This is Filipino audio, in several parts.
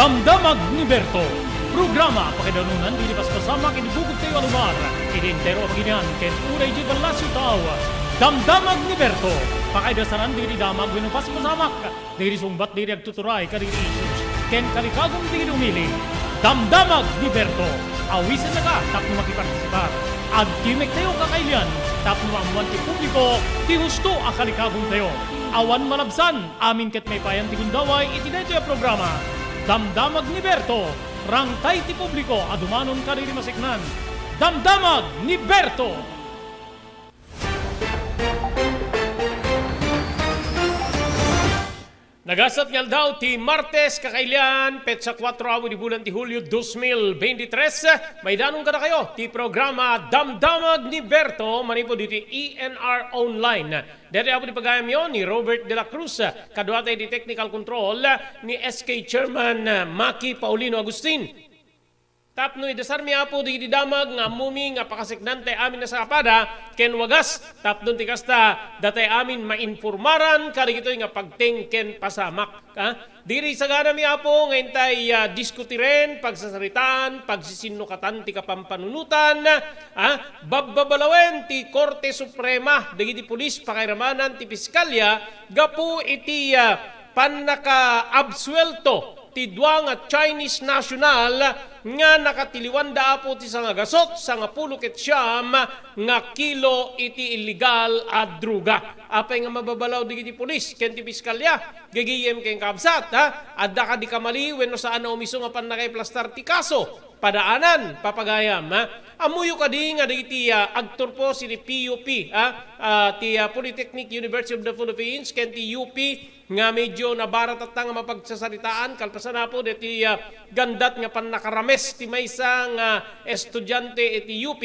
Damdamag ni Berto. Programa pakidanunan di pas pasama kinibugog tayo alumar. Identero maginian ken uray di balasyo tao. Damdamag ni Berto. Pakaidasaran di damag winupas pasamak. Diri sumbat diri agtuturay kadiri issues. Ken kalikagong di dumili. Damdamag ni Berto. Awisan na ka tapno makipartisipar. Agkimek tayo kakailan tapno amuan ti publiko ti husto akalikagong tayo. Awan malabsan amin ket may payan ti gundaway itinay tayo programa. Damdamag ni Berto, rangtay ti publiko, adumanon kariri masiknan. Damdamag ni Berto! Nagasat ngal daw ti Martes kakailan, petsa 4 awi di bulan ti Hulyo 2023. May danong ka na kayo, ti programa Damdamag ni Berto, manipo diti ENR Online. Dati ako di pagayam yon ni Robert De La Cruz, kadwatay di technical control ni SK Chairman Maki Paulino Agustin. Tapno idasarmi apo di damag nga mumi nga pakasiknante amin na sa kapada ken wagas tapno ti kasta datay amin mainformaran kadi kitoy nga pagtengken pasamak diri sagana mi apo nga intay diskutiren pagsasaritaan pagsisinukatan ti kapampanunutan babbabalawen ti Korte Suprema dagiti pulis pakairamanan ti piskalya gapu iti panaka-absuelto ti dua nga Chinese national nga nakatiliwan da po ti sanga gasot sanga pulo ket siyam nga kilo iti illegal a druga. Apay nga mababalaw digiti pulis ken ti piskalya gagiyem ken kabsat adda ka di kamali wenno saan na umiso nga panakay plastar ti kaso padaanan papagayam amuyo kadi nga digiti agtor po si PUP ti Polytechnic University of the Philippines ken ti UP nga medyo nabarat at nga mapagsasaritaan kalpasan na po deti gandat nga panakarames ti maysa nga estudyante iti UP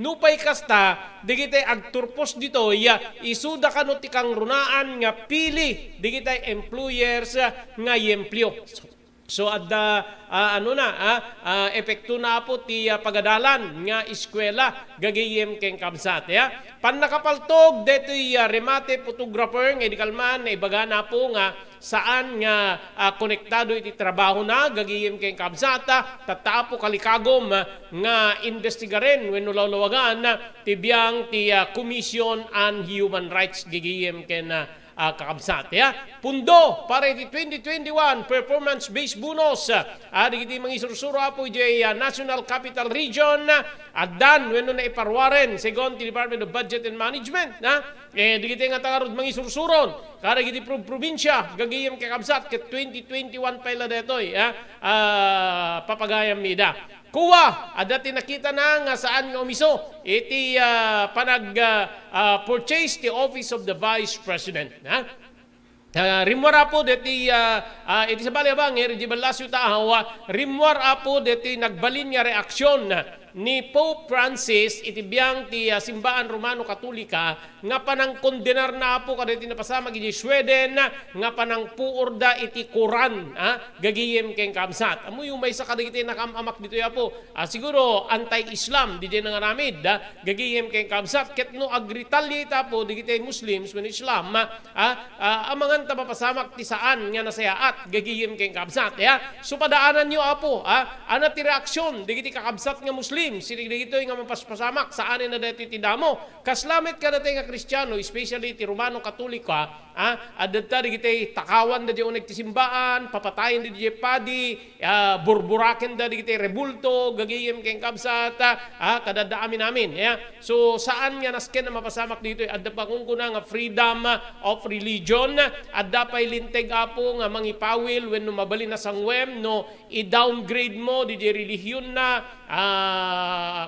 nupay kasta digitay agturpos dito isuda kano ti kang runaan nga pili digitay employers nga yemplyo. So adda epekto na po ti pagadalan nga eskwela gagayem ken kabsat Pannakapaltog detoy remate photographer nga idikalman na ibaga na po nga saan nga konektado iti trabaho na gagayem ken kabsata tatapo kalikagom nga investigaren wenno lawlawagan ti biang ti Commission on Human Rights gagayem ken kakabsat pundo para iti 2021 performance-based bonus digiti mangisursuro apo iti National Capital Region addan wenno na iparwaren segon ti Department of Budget and Management digiti nga tangarod mangisursuron kada digiti probinsya gagayem kakabsat ket 2021 pala detoy papagayam nida kuwa, adati nakita na nga saan nga umiso iti purchase the office of the Vice President. Rimwar apo deti iti sabali abang di balasyo taawa rimwar apo deti nagbalin nga reaksyon ni Pope Francis iti biyang ti simbaan Romano Katolika nga panang kondenar na apo kadeti napasama iti Sweden nga panang puorda iti Quran gagiyem ken kamsat amo yung may sa kadagiti nakamamak dito apo siguro anti-Islam di din nga ramid gagiyem ken kamsat ket no agretaliate apo digiti Muslims when Islam amangan ta mapasamak ti saan nga nasayaat gagiyem ken kamsat so padaanan nyo apo ana ti reaksyon digiti kakabsat nga Muslim sinig dito nga mapaspasamak saan na dati ti damo kaslamet ka dati nga Kristiyano especially ti Romano Katolika adta digiti takawan da di uneg ti simbaan papatayen di padi burburaken da digiti rebulto gagayem ken kabsat kadada amin so saan nga nasken na mapasamak dito adda pa kung kuna nga freedom of religion adda pay linteg apo nga mangipawil wenno mabalin na sangwem no i-downgrade mo di relihiyon na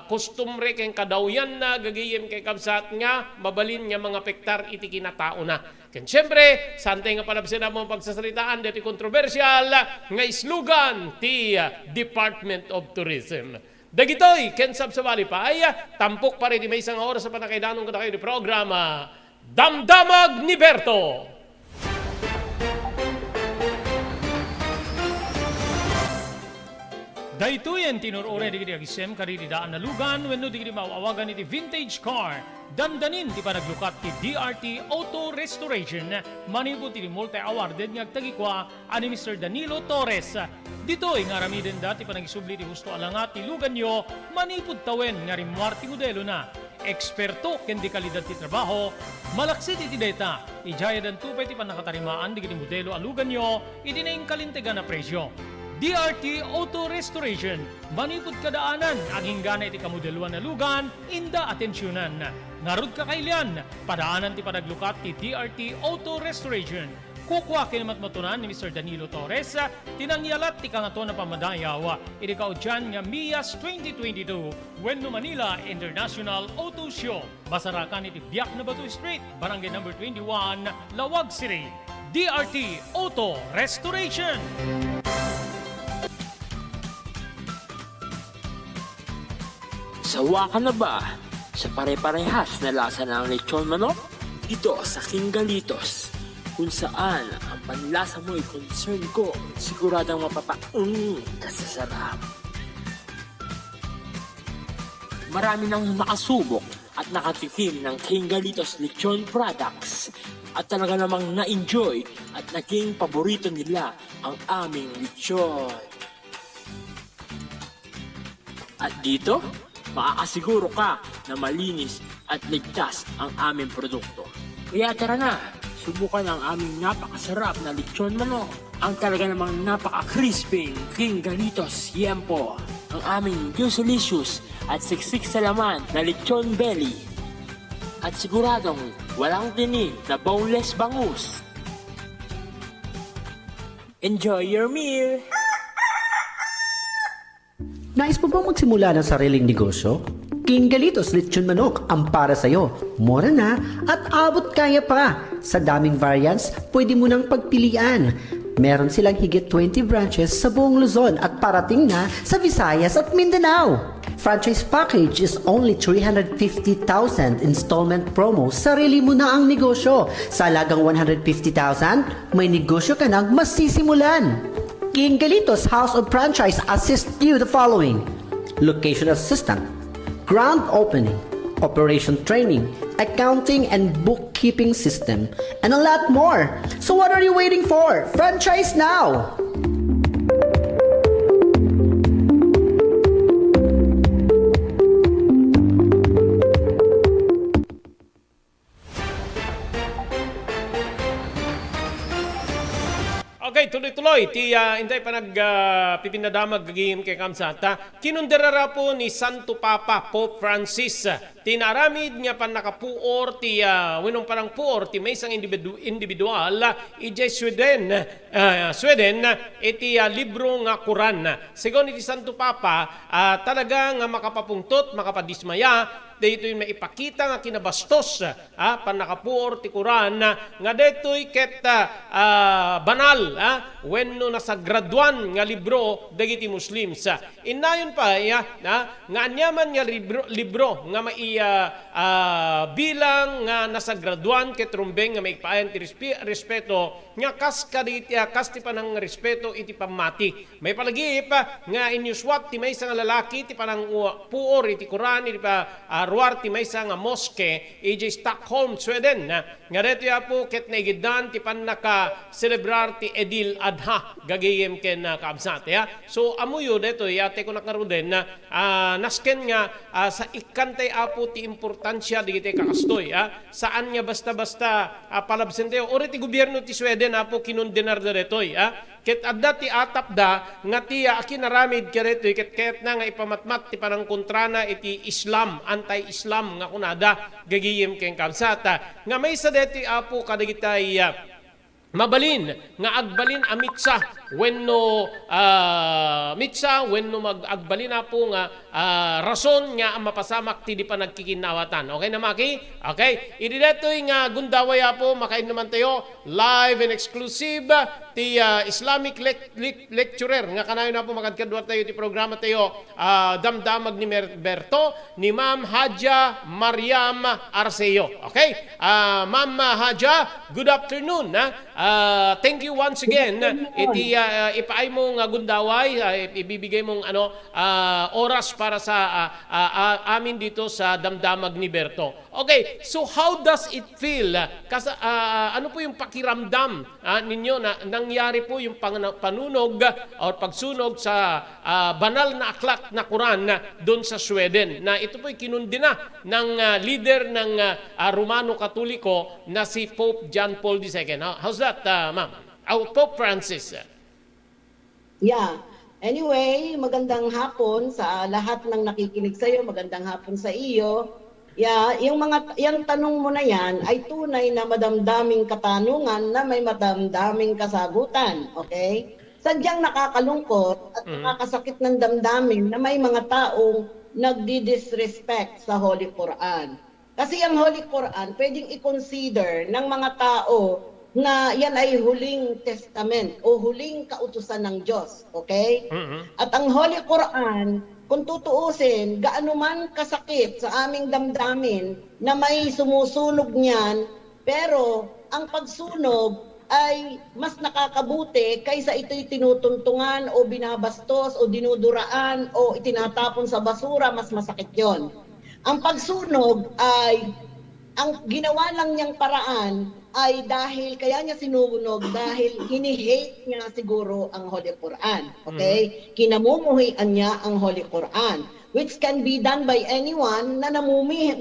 customary ken kadawyan na gagayem kay kabsat nga mabalin nga mga pektar iti kinatao na. Ken siyempre, santay nga panabsina mo pagsasalitaan dito kontrobersyal nga islugan ti Department of Tourism. Dagitoy, ken sabsabali pa ay tampok pa rin di may isang oras sa panakaidanong kada kayo di programa Damdamag ni Berto. Daytoyen tinurore di agisem kariri daan na lugan wenno di mawawagan iti vintage car. Dandanin ti panaglukat ti DRT Auto Restoration. Manipod ti multi-awarded nga agtagikwa ani Mr. Danilo Torres. Dito nga ramiden dati panagisubli ti husto alangat ti lugan nyo manipod tawen nga rimwar ti modelo na. Eksperto ken di kalidad ti trabaho, malaksit iti data. Ijaya dan tupay ti panakatarimaan di modelo alugan nyo, iti na kalintegan na presyo. DRT Auto Restoration, manipod kadaanan, aging gana iti kamodeluan na lugan, inda atensyonan. Narod kakailan, padaanan ti panaglukat ti DRT Auto Restoration. Kukwa kinamatmatunan ni Mr. Danilo Torres, tinangyalat ti kangato na pamadayaw, iti kaudyan nga MIAS 2022, Wenno Manila International Auto Show. Basarakan iti Biak na Batu Street, Barangay number 21, Lawag City. DRT Auto Restoration. Sawa ka na ba sa pare-parehas na lasa ng lechon manok? Ito sa King Galitos, kung saan ang panlasa mo ay concern ko, siguradang kasasarap. Marami nang nakasubok at nakatikim ng King Galitos lechon products at talaga namang na-enjoy at naging paborito nila ang aming lechon. At dito, makakasiguro ka na malinis at ligtas ang aming produkto. Kaya tara na, subukan ang aming napakasarap na lechon manok. Ang talaga namang napaka-crispy King Galitos Yempo. Ang aming juicelicious at siksik sa laman na lechon belly. At siguradong walang tinig na boneless bangus. Enjoy your meal! Nais mo bang magsimula ng sariling negosyo? King Galitos Lechon Manok ang para sa'yo. Mura na at abot kaya pa. Sa daming variants, pwede mo nang pagpilian. Meron silang higit 20 branches sa buong Luzon at parating na sa Visayas at Mindanao. Franchise package is only 350,000 installment promo. Sarili mo na ang negosyo. Sa halagang 150,000, may negosyo ka nang masisimulan. King Galitos House of Franchise assists you the following: location assistant, grand opening, operation training, accounting and bookkeeping system, and a lot more. So what are you waiting for? Franchise now! Okay, tuloy-tuloy. Intay pa pipinadamag gagihim kay Kamsata. Kinunderara po ni Santo Papa Pope Francis. Tinaramid nga pa nakapuor winong parang puor ti may isang individual ijay Sweden iti libro nga Quran. Sigon iti Santo Papa talaga nga makapapungtot, makapadismaya dito yung maipakita nga kinabastos panakapuor ti Quran nga dito'y ket banal wenno nasa graduan nga libro dagiti Muslims. Inayon pa nga anyaman nga libro nga bilang nga nasa graduan ket rumbeng nga maikpaayan ti respeto nga kas ti panang respeto iti pamati. May palagip nga inyuswat ti maysa nga lalaki ti panang puor iti Quran iti ruar ti maysa nga moske iti Stockholm, Sweden. Nga dito po ket naigidan ti panaka celebrar ti Edil Adha gagayem ken kaabsat. So amuyo dito yate ko nakaruden nasken nga sa ikantay apo ti importansya digiti kakastoy. Saan nga basta-basta palabsente ori ti gobyerno ti Sweden apo kinundenar da detoy. Ket adda ti atap da nga ti akinaramid kereto ket na nga ipamatmat ti panang kontrana iti Islam, anti-Islam nga kunada gagiyem ken kabsata. Nga may sa deti apo kadagitay mabalin nga agbalin a mitsa wenno mitsa wenno magagbalin apo nga rason nga ang mapasamak ti di pa nagkikinawatan. Okay na Maki? Okay. Idi detoy nga gundawaya po makain naman tayo live and exclusive ti Islamic lecturer nga kanayon na po makadkadwa tayo ti programa tayo damdamag ni Berto ni Ma'am Haja Mariam Arceo. Okay? Ma'am Haja, good afternoon. Thank you once again. Iti ipaay mo nga gundaway, ibibigay mong oras para sa amin dito sa damdamag ni Berto. Okay, so how does it feel? Ano po yung pakiramdam ninyo na nangyari po yung panunog o pagsunog sa banal na aklat na Quran doon sa Sweden na ito po kinundi na ng leader ng Romano Katoliko na si Pope John Paul II. How's that, ma'am? Pope Francis. Yeah. Anyway, magandang hapon sa lahat ng nakikinig sa iyo. Magandang hapon sa iyo. Yeah, yung tanong mo na yan ay tunay na madamdaming katanungan na may madamdaming kasagutan. Okay? Sadyang nakakalungkot at nakakasakit ng damdamin na may mga taong nagdi-disrespect sa Holy Quran. Kasi ang Holy Quran, pwedeng i-consider ng mga tao na yan ay huling testament o huling kautusan ng Diyos. Okay? At ang Holy Quran, kung tutuusin, gaano man kasakit sa aming damdamin na may sumusunog niyan, pero ang pagsunog ay mas nakakabuti kaysa ito'y tinutuntungan o binabastos o dinuduraan o itinatapon sa basura, mas masakit yon. Ang pagsunog ay, ang ginawa lang niyang paraan ay dahil, kaya niya sinunog dahil hini-hate niya siguro ang Holy Quran. Okay? Kinamumuhian niya ang Holy Quran, which can be done by anyone na namumuhi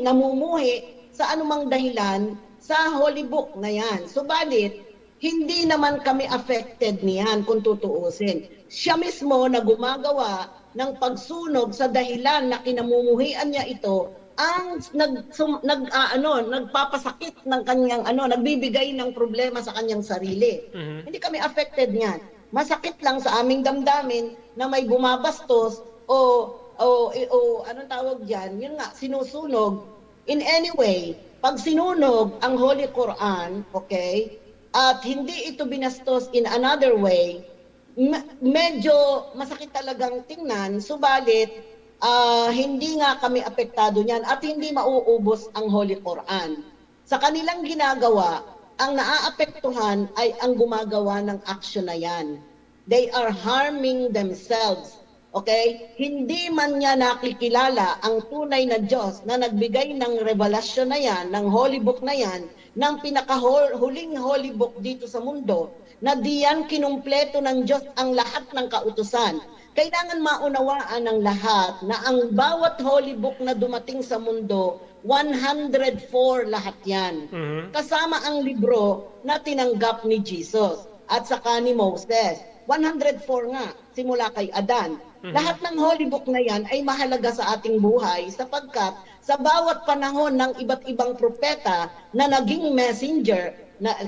sa anumang dahilan sa Holy Book na yan. Subalit, hindi naman kami affected niyan kung tutuusin. Siya mismo na gumagawa ng pagsunog sa dahilan na kinamumuhian niya ito ang nagpapasakit ng kanyang nagbibigay ng problema sa kanyang sarili. Hindi kami affected niyan. Masakit lang sa aming damdamin na may bumabastos o anong tawag diyan? Yun nga, sinusunog. In any way, pag sinunog ang Holy Quran, okay? At hindi ito binastos in another way, medyo masakit talagang tingnan, subalit hindi nga kami apektado niyan at hindi mauubos ang Holy Quran. Sa kanilang ginagawa, ang naaapektuhan ay ang gumagawa ng action na yan. They are harming themselves. Okay? Hindi man niya nakikilala ang tunay na Diyos na nagbigay ng revelasyon na yan, ng Holy Book na yan, ng pinakahuling Holy Book dito sa mundo, na diyan kinumpleto ng Diyos ang lahat ng kautusan. Kailangan maunawaan ng lahat na ang bawat Holy Book na dumating sa mundo, 104 lahat yan. Kasama ang libro na tinanggap ni Jesus at saka ni Moses. 104 nga, simula kay Adan. Lahat ng Holy Book na yan ay mahalaga sa ating buhay sapagkat sa bawat panahon ng iba't ibang propeta na naging messenger,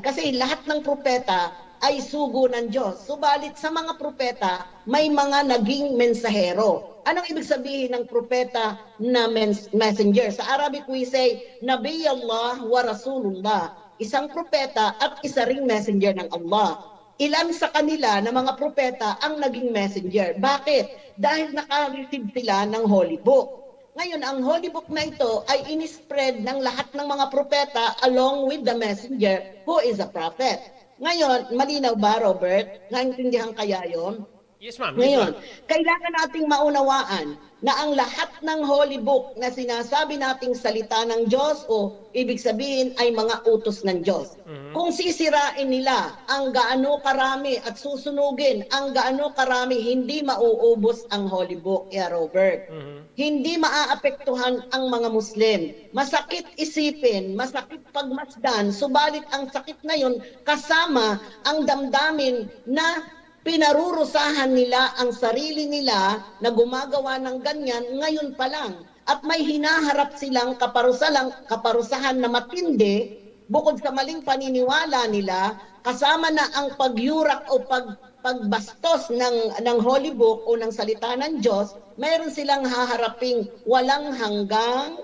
kasi lahat ng propeta ay sugo ng Diyos. Subalit sa mga propeta, may mga naging mensahero. Anong ibig sabihin ng propeta na messenger? Sa Arabic we say, Nabi Allah wa Rasulullah. Isang propeta at isa ring messenger ng Allah. Ilan sa kanila na mga propeta ang naging messenger. Bakit? Dahil naka-receive sila ng Holy Book. Ngayon, ang Holy Book na ito ay inispread ng lahat ng mga propeta along with the messenger who is a prophet. Ngayon, malinaw ba, Robert? Naintindihan kaya yon? Yes, ma'am. Ngayon, kailangan nating maunawaan na ang lahat ng Holy Book na sinasabi nating salita ng Diyos o ibig sabihin ay mga utos ng Diyos. Kung sisirain nila ang gaano karami at susunugin ang gaano karami, hindi mauubos ang Holy Book, Robert. Hindi maaapektuhan ang mga Muslim. Masakit isipin, masakit pagmasdan, subalit ang sakit na yun kasama ang damdamin na pinarurusahan nila ang sarili nila na gumagawa ng ganyan ngayon pa lang. At may hinaharap silang kaparusahan na matindi bukod sa maling paniniwala nila kasama na ang pagyurak o pagbastos ng Holy Book o ng salita ng Diyos, mayroon silang haharaping walang hanggang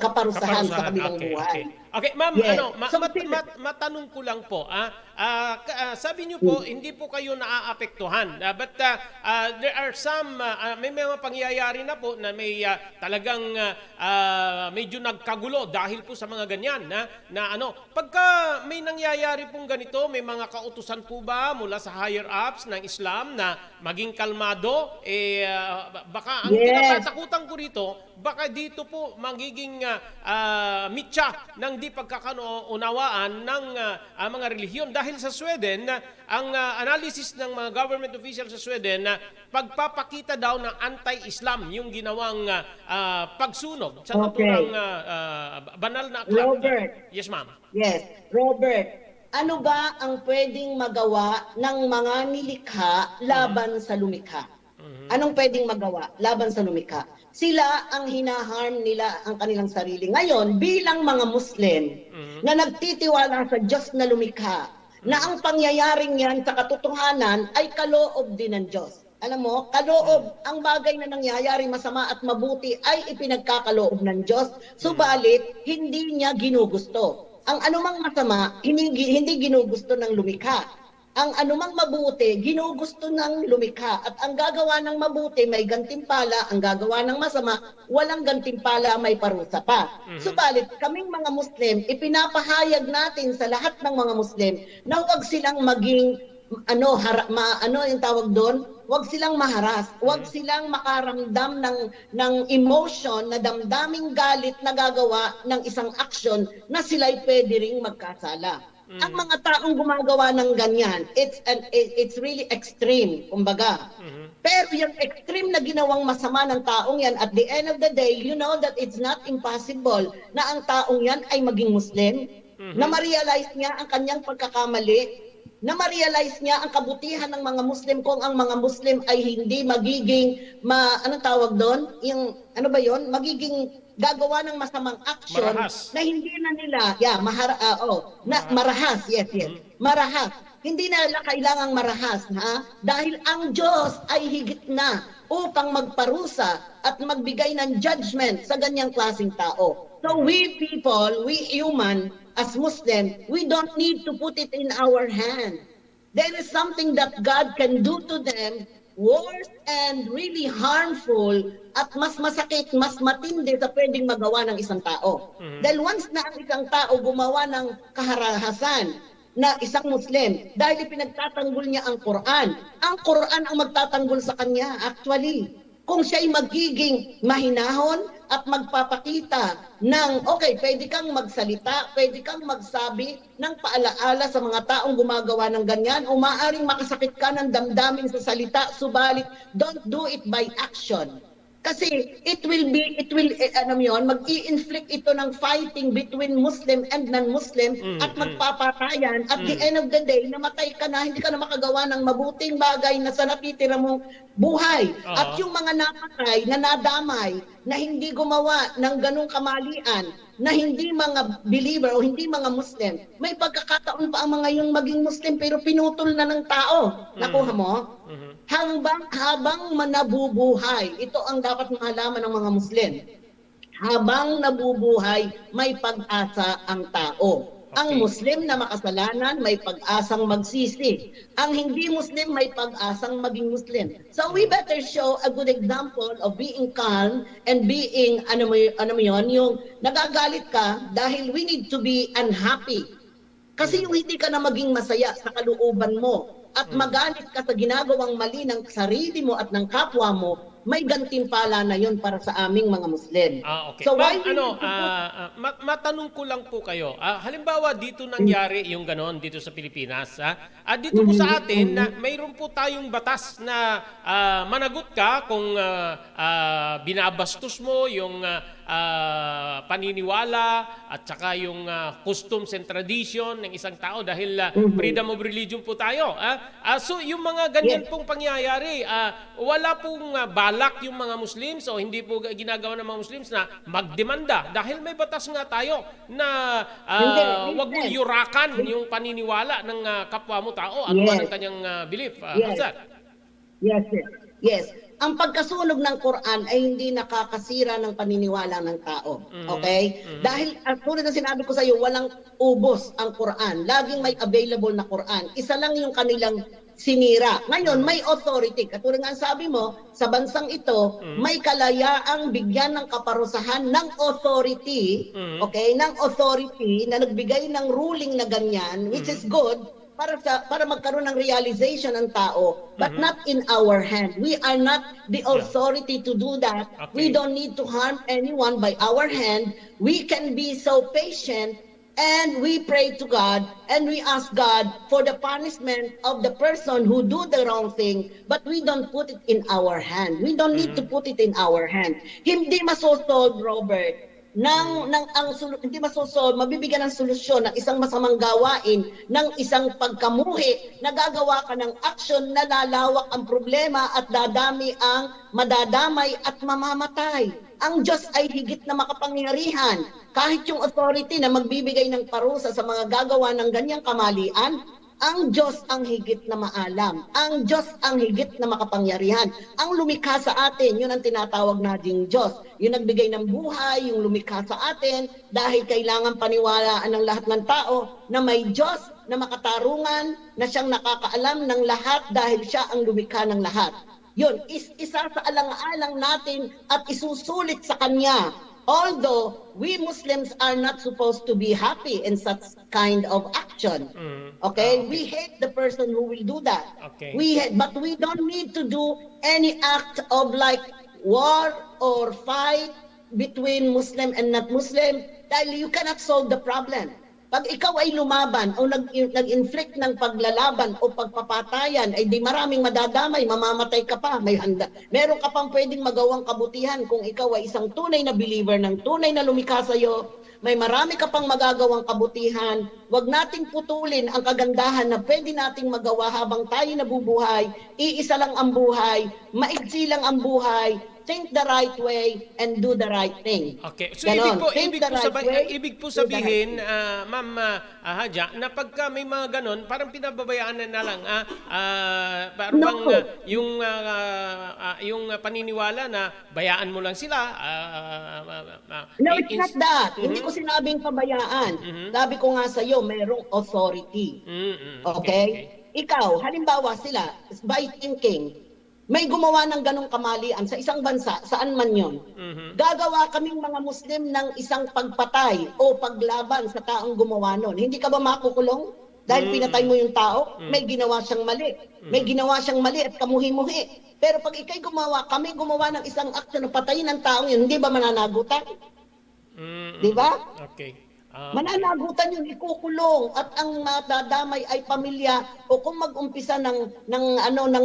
kaparusahan sa kabilang Okay, buhay. okay. Okay, ma'am, Yes. matanong ko lang po, sabi niyo po, hindi po kayo naaapektuhan. But there are some, may mga pangyayari na po na may talagang medyo nagkagulo dahil po sa mga ganyan. Pagka may nangyayari pong ganito, may mga kautusan po ba mula sa higher ups ng Islam na maging kalmado? Baka ang Yes. kinatatakutan ko rito, baka dito po magiging mitya ng di pagkakaunawaan ng mga relihiyon. Dahil sa Sweden, ang analysis ng mga government officials sa Sweden, pagpapakita daw ng anti-Islam yung ginawang pagsunog sa naturang banal na aklat. Robert. Yes, ma'am. Yes, Robert, ano ba ang pwedeng magawa ng mga nilikha laban sa lumikha? Anong pwedeng magawa laban sa lumikha? Sila ang hinaharm nila ang kanilang sarili. Ngayon, bilang mga Muslim na nagtitiwala sa Diyos na lumikha, na ang pangyayaring yan sa katotohanan ay kaloob din ng Diyos. Alam mo, kaloob, ang bagay na nangyayari masama at mabuti ay ipinagkakaloob ng Diyos, subalit hindi niya ginugusto. Ang anumang masama, hindi ginugusto ng lumikha. Ang anumang mabuti, ginugusto ng lumikha. At ang gagawa ng mabuti, may gantimpala. Ang gagawa ng masama, walang gantimpala, may parusa pa. Subalit, kaming mga Muslim, ipinapahayag natin sa lahat ng mga Muslim na huwag silang maging, yung tawag doon, huwag silang maharas, huwag silang makaramdam ng emotion na damdaming galit na gagawa ng isang aksyon na sila'y pwede ring magkasala. Ang mga taong gumagawa ng ganyan, it's really extreme, kumbaga. Pero yung extreme na ginawang masama ng taong yan, at the end of the day, you know that it's not impossible na ang taong yan ay maging Muslim, na ma-realize niya ang kanyang pagkakamali, na ma-realize niya ang kabutihan ng mga Muslim kung ang mga Muslim ay hindi magiging, anong tawag doon? Magiging gagawa ng masamang action Marahas. na hindi na nila, marahas, yes. Marahas. Hindi na nila kailangang marahas, dahil ang Diyos ay higit na upang magparusa at magbigay ng judgment sa ganyang klaseng tao. So we people, we human, as Muslim, we don't need to put it in our hand. There is something that God can do to them worse and really harmful at mas masakit, mas matindi sa pwedeng magawa ng isang tao. Dahil once na ang isang tao gumawa ng kaharahasan na isang Muslim, dahil ipinagtatanggol niya ang Quran ang magtatanggol sa kanya actually. Kung siya'y magiging mahinahon at magpapakita ng, okay, pwede kang magsalita, pwede kang magsabi ng paalaala sa mga taong gumagawa ng ganyan, o maaaring makasakit ka ng damdamin sa salita, subalit don't do it by action. Kasi mag-i-inflict ito ng fighting between Muslim and non-Muslim at magpapatayan. At the end of the day, namatay ka na, hindi ka na makagawa ng mabuting bagay na sa natitira mong buhay. At yung mga napatay, na nadamay, na hindi gumawa ng ganong kamalian, na hindi mga believer o hindi mga Muslim, may pagkakataon pa ang mga yung maging Muslim pero pinutol na ng tao. Nakuha mo? Habang nabubuhay, ito ang dapat mahalaman ng mga Muslim. Habang nabubuhay, may pag-asa ang tao. Okay. Ang Muslim na makasalanan, may pag-asang magsisi. Ang hindi Muslim, may pag-asang maging Muslim. So we better show a good example of being calm and being, yung nagagalit ka dahil we need to be unhappy. Kasi yung hindi ka na maging masaya sa kalooban mo at magalit ka sa ginagawang mali ng sarili mo at ng kapwa mo, may gantimpala na yon para sa aming mga Muslim. Okay. So why matanong ko lang po kayo. Halimbawa dito nangyari yung ganon dito sa Pilipinas. Dito po sa atin, mayroon po tayong batas na managot ka kung binabastos mo yung paniniwala at saka yung customs and tradition ng isang tao dahil freedom of religion po tayo. So yung mga ganyan pong pangyayari, wala pong balak yung mga Muslims o hindi po ginagawa ng mga Muslims na magdemanda dahil may batas nga tayo na wag mo yurakan yung paniniwala ng kapwa mo tao at ng kanyang belief. Hafsat. Yes. Ang pagkasunog ng Quran ay hindi nakakasira ng paniniwala ng tao. Okay? Dahil, tulad na sinabi ko sa iyo, walang ubos ang Quran. Laging may available na Quran. Isa lang yung kanilang sinira. Ngayon, may authority. Katulad nga sabi mo, sa bansang ito, may kalayaang bigyan ng kaparusahan ng authority, okay, ng authority na nagbigay ng ruling na ganyan, which is good, para magkaroon ng realization ng tao, but not in our hand. We are not the authority to do that. Okay. We don't need to harm anyone by our hand. We can be so patient and we pray to God and we ask God for the punishment of the person who do the wrong thing, but we don't put it in our hand. We don't need to put it in our hand. Hindi masosolve, Robert, hindi masosolve, mabibigyan ng solusyon ng isang masamang gawain, ng isang pagkamuhi, nagagawa ka ng action na lalawak ang problema at dadami ang madadamay at mamamatay. Ang Diyos ay higit na makapangyarihan. Kahit yung authority na magbibigay ng parusa sa mga gagawa ng ganyang kamalian, ang Diyos ang higit na maalam. Ang Diyos ang higit na makapangyarihan. Ang lumikha sa atin, yun ang tinatawag nating Diyos. Yung nagbigay ng buhay, yung lumikha sa atin, dahil kailangan paniwalaan ng lahat ng tao na may Diyos na makatarungan, na siyang nakakaalam ng lahat dahil siya ang lumikha ng lahat. Yun, isa sa alang-alang natin at isusulit sa Kanya. Although we Muslims are not supposed to be happy in such kind of action. Okay? We hate the person who will do that. Okay. But we don't need to do any act of like war or fight between Muslim and not Muslim dahil you cannot solve the problem. Pag ikaw ay lumaban o nag-inflict ng paglalaban o pagpapatayan, ay di maraming madadamay, mamamatay ka pa, may handa. Meron ka pang pwedeng magawang kabutihan kung ikaw ay isang tunay na believer ng tunay na lumikha sa iyo. May marami ka pang magagawang kabutihan. Huwag nating putulin ang kagandahan na pwede nating magawa habang tayo nabubuhay. Iisa lang ang buhay, maigsi lang ang buhay. Think the right way and do the right thing. Okay. So Ganon. ibig po sabihin, Ma'am Hadja, na pagka may mga ganon, parang pinababayaan na lang parang yung paniniwala na bayaan mo lang sila. No, it's not that. Hindi ko sinabing pabayaan. Sabi ko nga sa iyo, mayroong authority. Okay? Ikaw, halimbawa sila, by thinking, may gumawa ng ganong kamalian sa isang bansa, saan man yon. Gagawa kaming mga Muslim ng isang pagpatay o paglaban sa taong gumawa nun. Hindi ka ba makukulong? Dahil pinatay mo yung tao, may ginawa siyang mali. May ginawa siyang mali at kamuhi-muhi. Pero pag ikay kami gumawa ng isang aksyon na patayin ng taong yun, hindi ba mananagutan? Di ba? Okay. Mananagutan yun, ikukulong at ang madadamay ay pamilya o kung mag-umpisa ng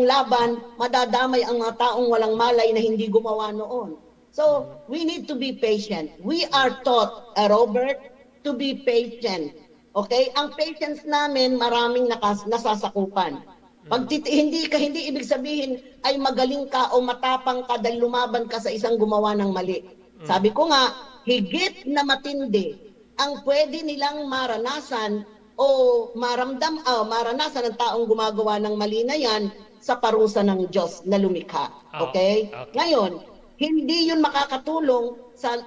laban, madadamay ang mga taong walang malay na hindi gumawa noon. So, we need to be patient. We are taught, Robert, to be patient. Okay? Ang patience namin maraming nasasakupan. Pag hindi ibig sabihin ay magaling ka o matapang ka dahil lumaban ka sa isang gumawa ng mali. Sabi ko nga, higit na matindi ang pwede nilang maranasan o maranasan ng taong gumagawa ng mali na yan sa parusa ng Diyos na lumikha. Okay? Ngayon, hindi yun makakatulong sa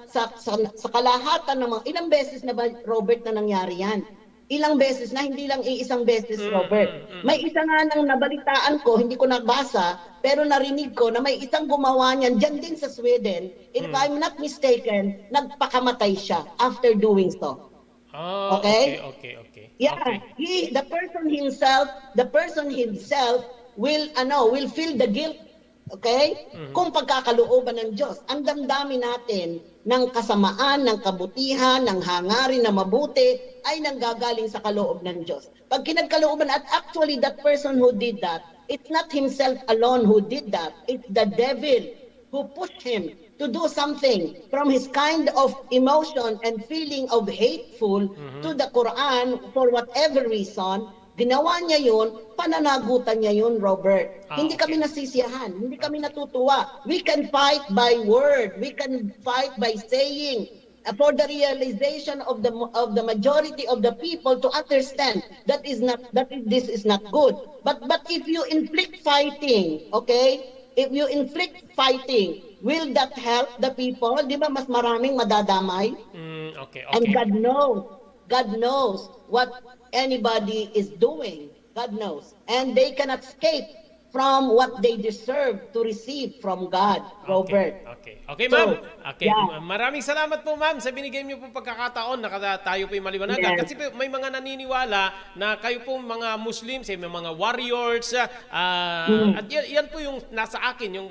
kalahatan ng mga ilang beses na ba, Robert, na nangyari yan? Ilang beses na, hindi lang iisang beses, Robert. May isa nga nang nabalitaan ko, hindi ko nabasa, pero narinig ko na may isang gumawa niyan dyan din sa Sweden. If I'm not mistaken, nagpakamatay siya after doing so. Okay? Yeah, okay. The person himself will feel the guilt. Okay? Kung pagkakalooban ng Diyos, ang damdamin natin ng kasamaan, ng kabutihan, ng hangarin na mabuti ay nanggagaling sa kaloob ng Diyos. Pag kinagkalooban, at actually that person who did that, it's not himself alone who did that. It's the devil who pushed him to do something from his kind of emotion and feeling of hateful to the Quran for whatever reason, ginawa niya yun, pananagutan niya yun, Robert. Hindi kami nasisiyahan, hindi kami natutuwa. We can fight by word, we can fight by saying, for the realization of the majority of the people to understand that this is not good. But if you inflict fighting, okay? If you inflict fighting, will that help the people? Di ba mas maraming madadamay? Okay. And God knows what anybody is doing. God knows. And they cannot escape from what they deserve to receive from God, Robert. Okay, ma'am. Okay. yeah. Maraming salamat po, ma'am, sa binigay niyo po pagkakataon na tayo po maliwanagan. Yes. Kasi po, may mga naniniwala na kayo po mga Muslims, may mga warriors, at yan po yung nasa akin, yung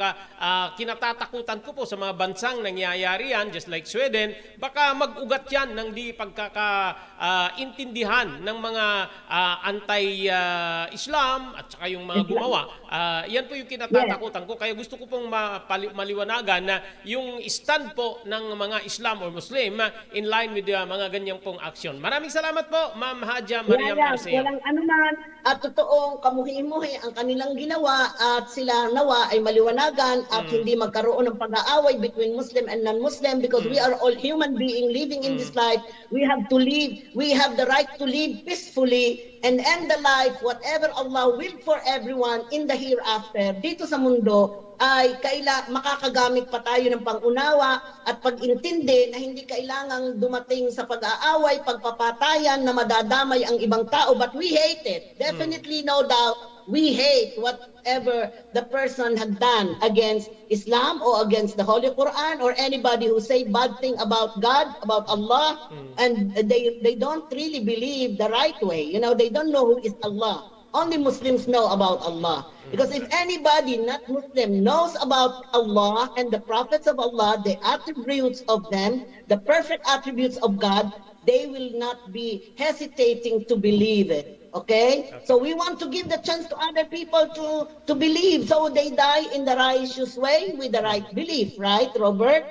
kinatatakutan ko po sa mga bansang nangyayari yan, just like Sweden, baka mag-ugat yan ng di pagkakaintindihan ng mga anti-Islam at saka yung mga gumawa. Yan po yung kinatatakutan ko. Kaya gusto ko pong maliwanagan na yung stand po ng mga Islam or Muslim in line with mga ganyang pong aksyon. Maraming salamat po, Ma'am Haja Mariam Arceo. Walang anuman at totoong kamuhi-muhi ang kanilang ginawa at sila nawa ay maliwanagan at hindi magkaroon ng pag-aaway between Muslim and non-Muslim because we are all human beings living in this life. We have to live. We have the right to live peacefully and end the life whatever Allah will for everyone in the hereafter. Dito sa mundo ay makakagamit pa tayo ng pangunawa at pag-intindi na hindi kailangang dumating sa pag-aaway, pagpapatayan na madadamay ang ibang tao. But we hate it. Definitely, no doubt, we hate whatever the person had done against Islam or against the Holy Quran or anybody who say bad thing about God, about Allah, and they don't really believe the right way. You know, they don't know who is Allah. Only Muslims know about Allah. Because if anybody not Muslim knows about Allah and the prophets of Allah, the attributes of them, the perfect attributes of God, they will not be hesitating to believe it. Okay? So we want to give the chance to other people to believe so they die in the righteous way with the right belief, right, Robert?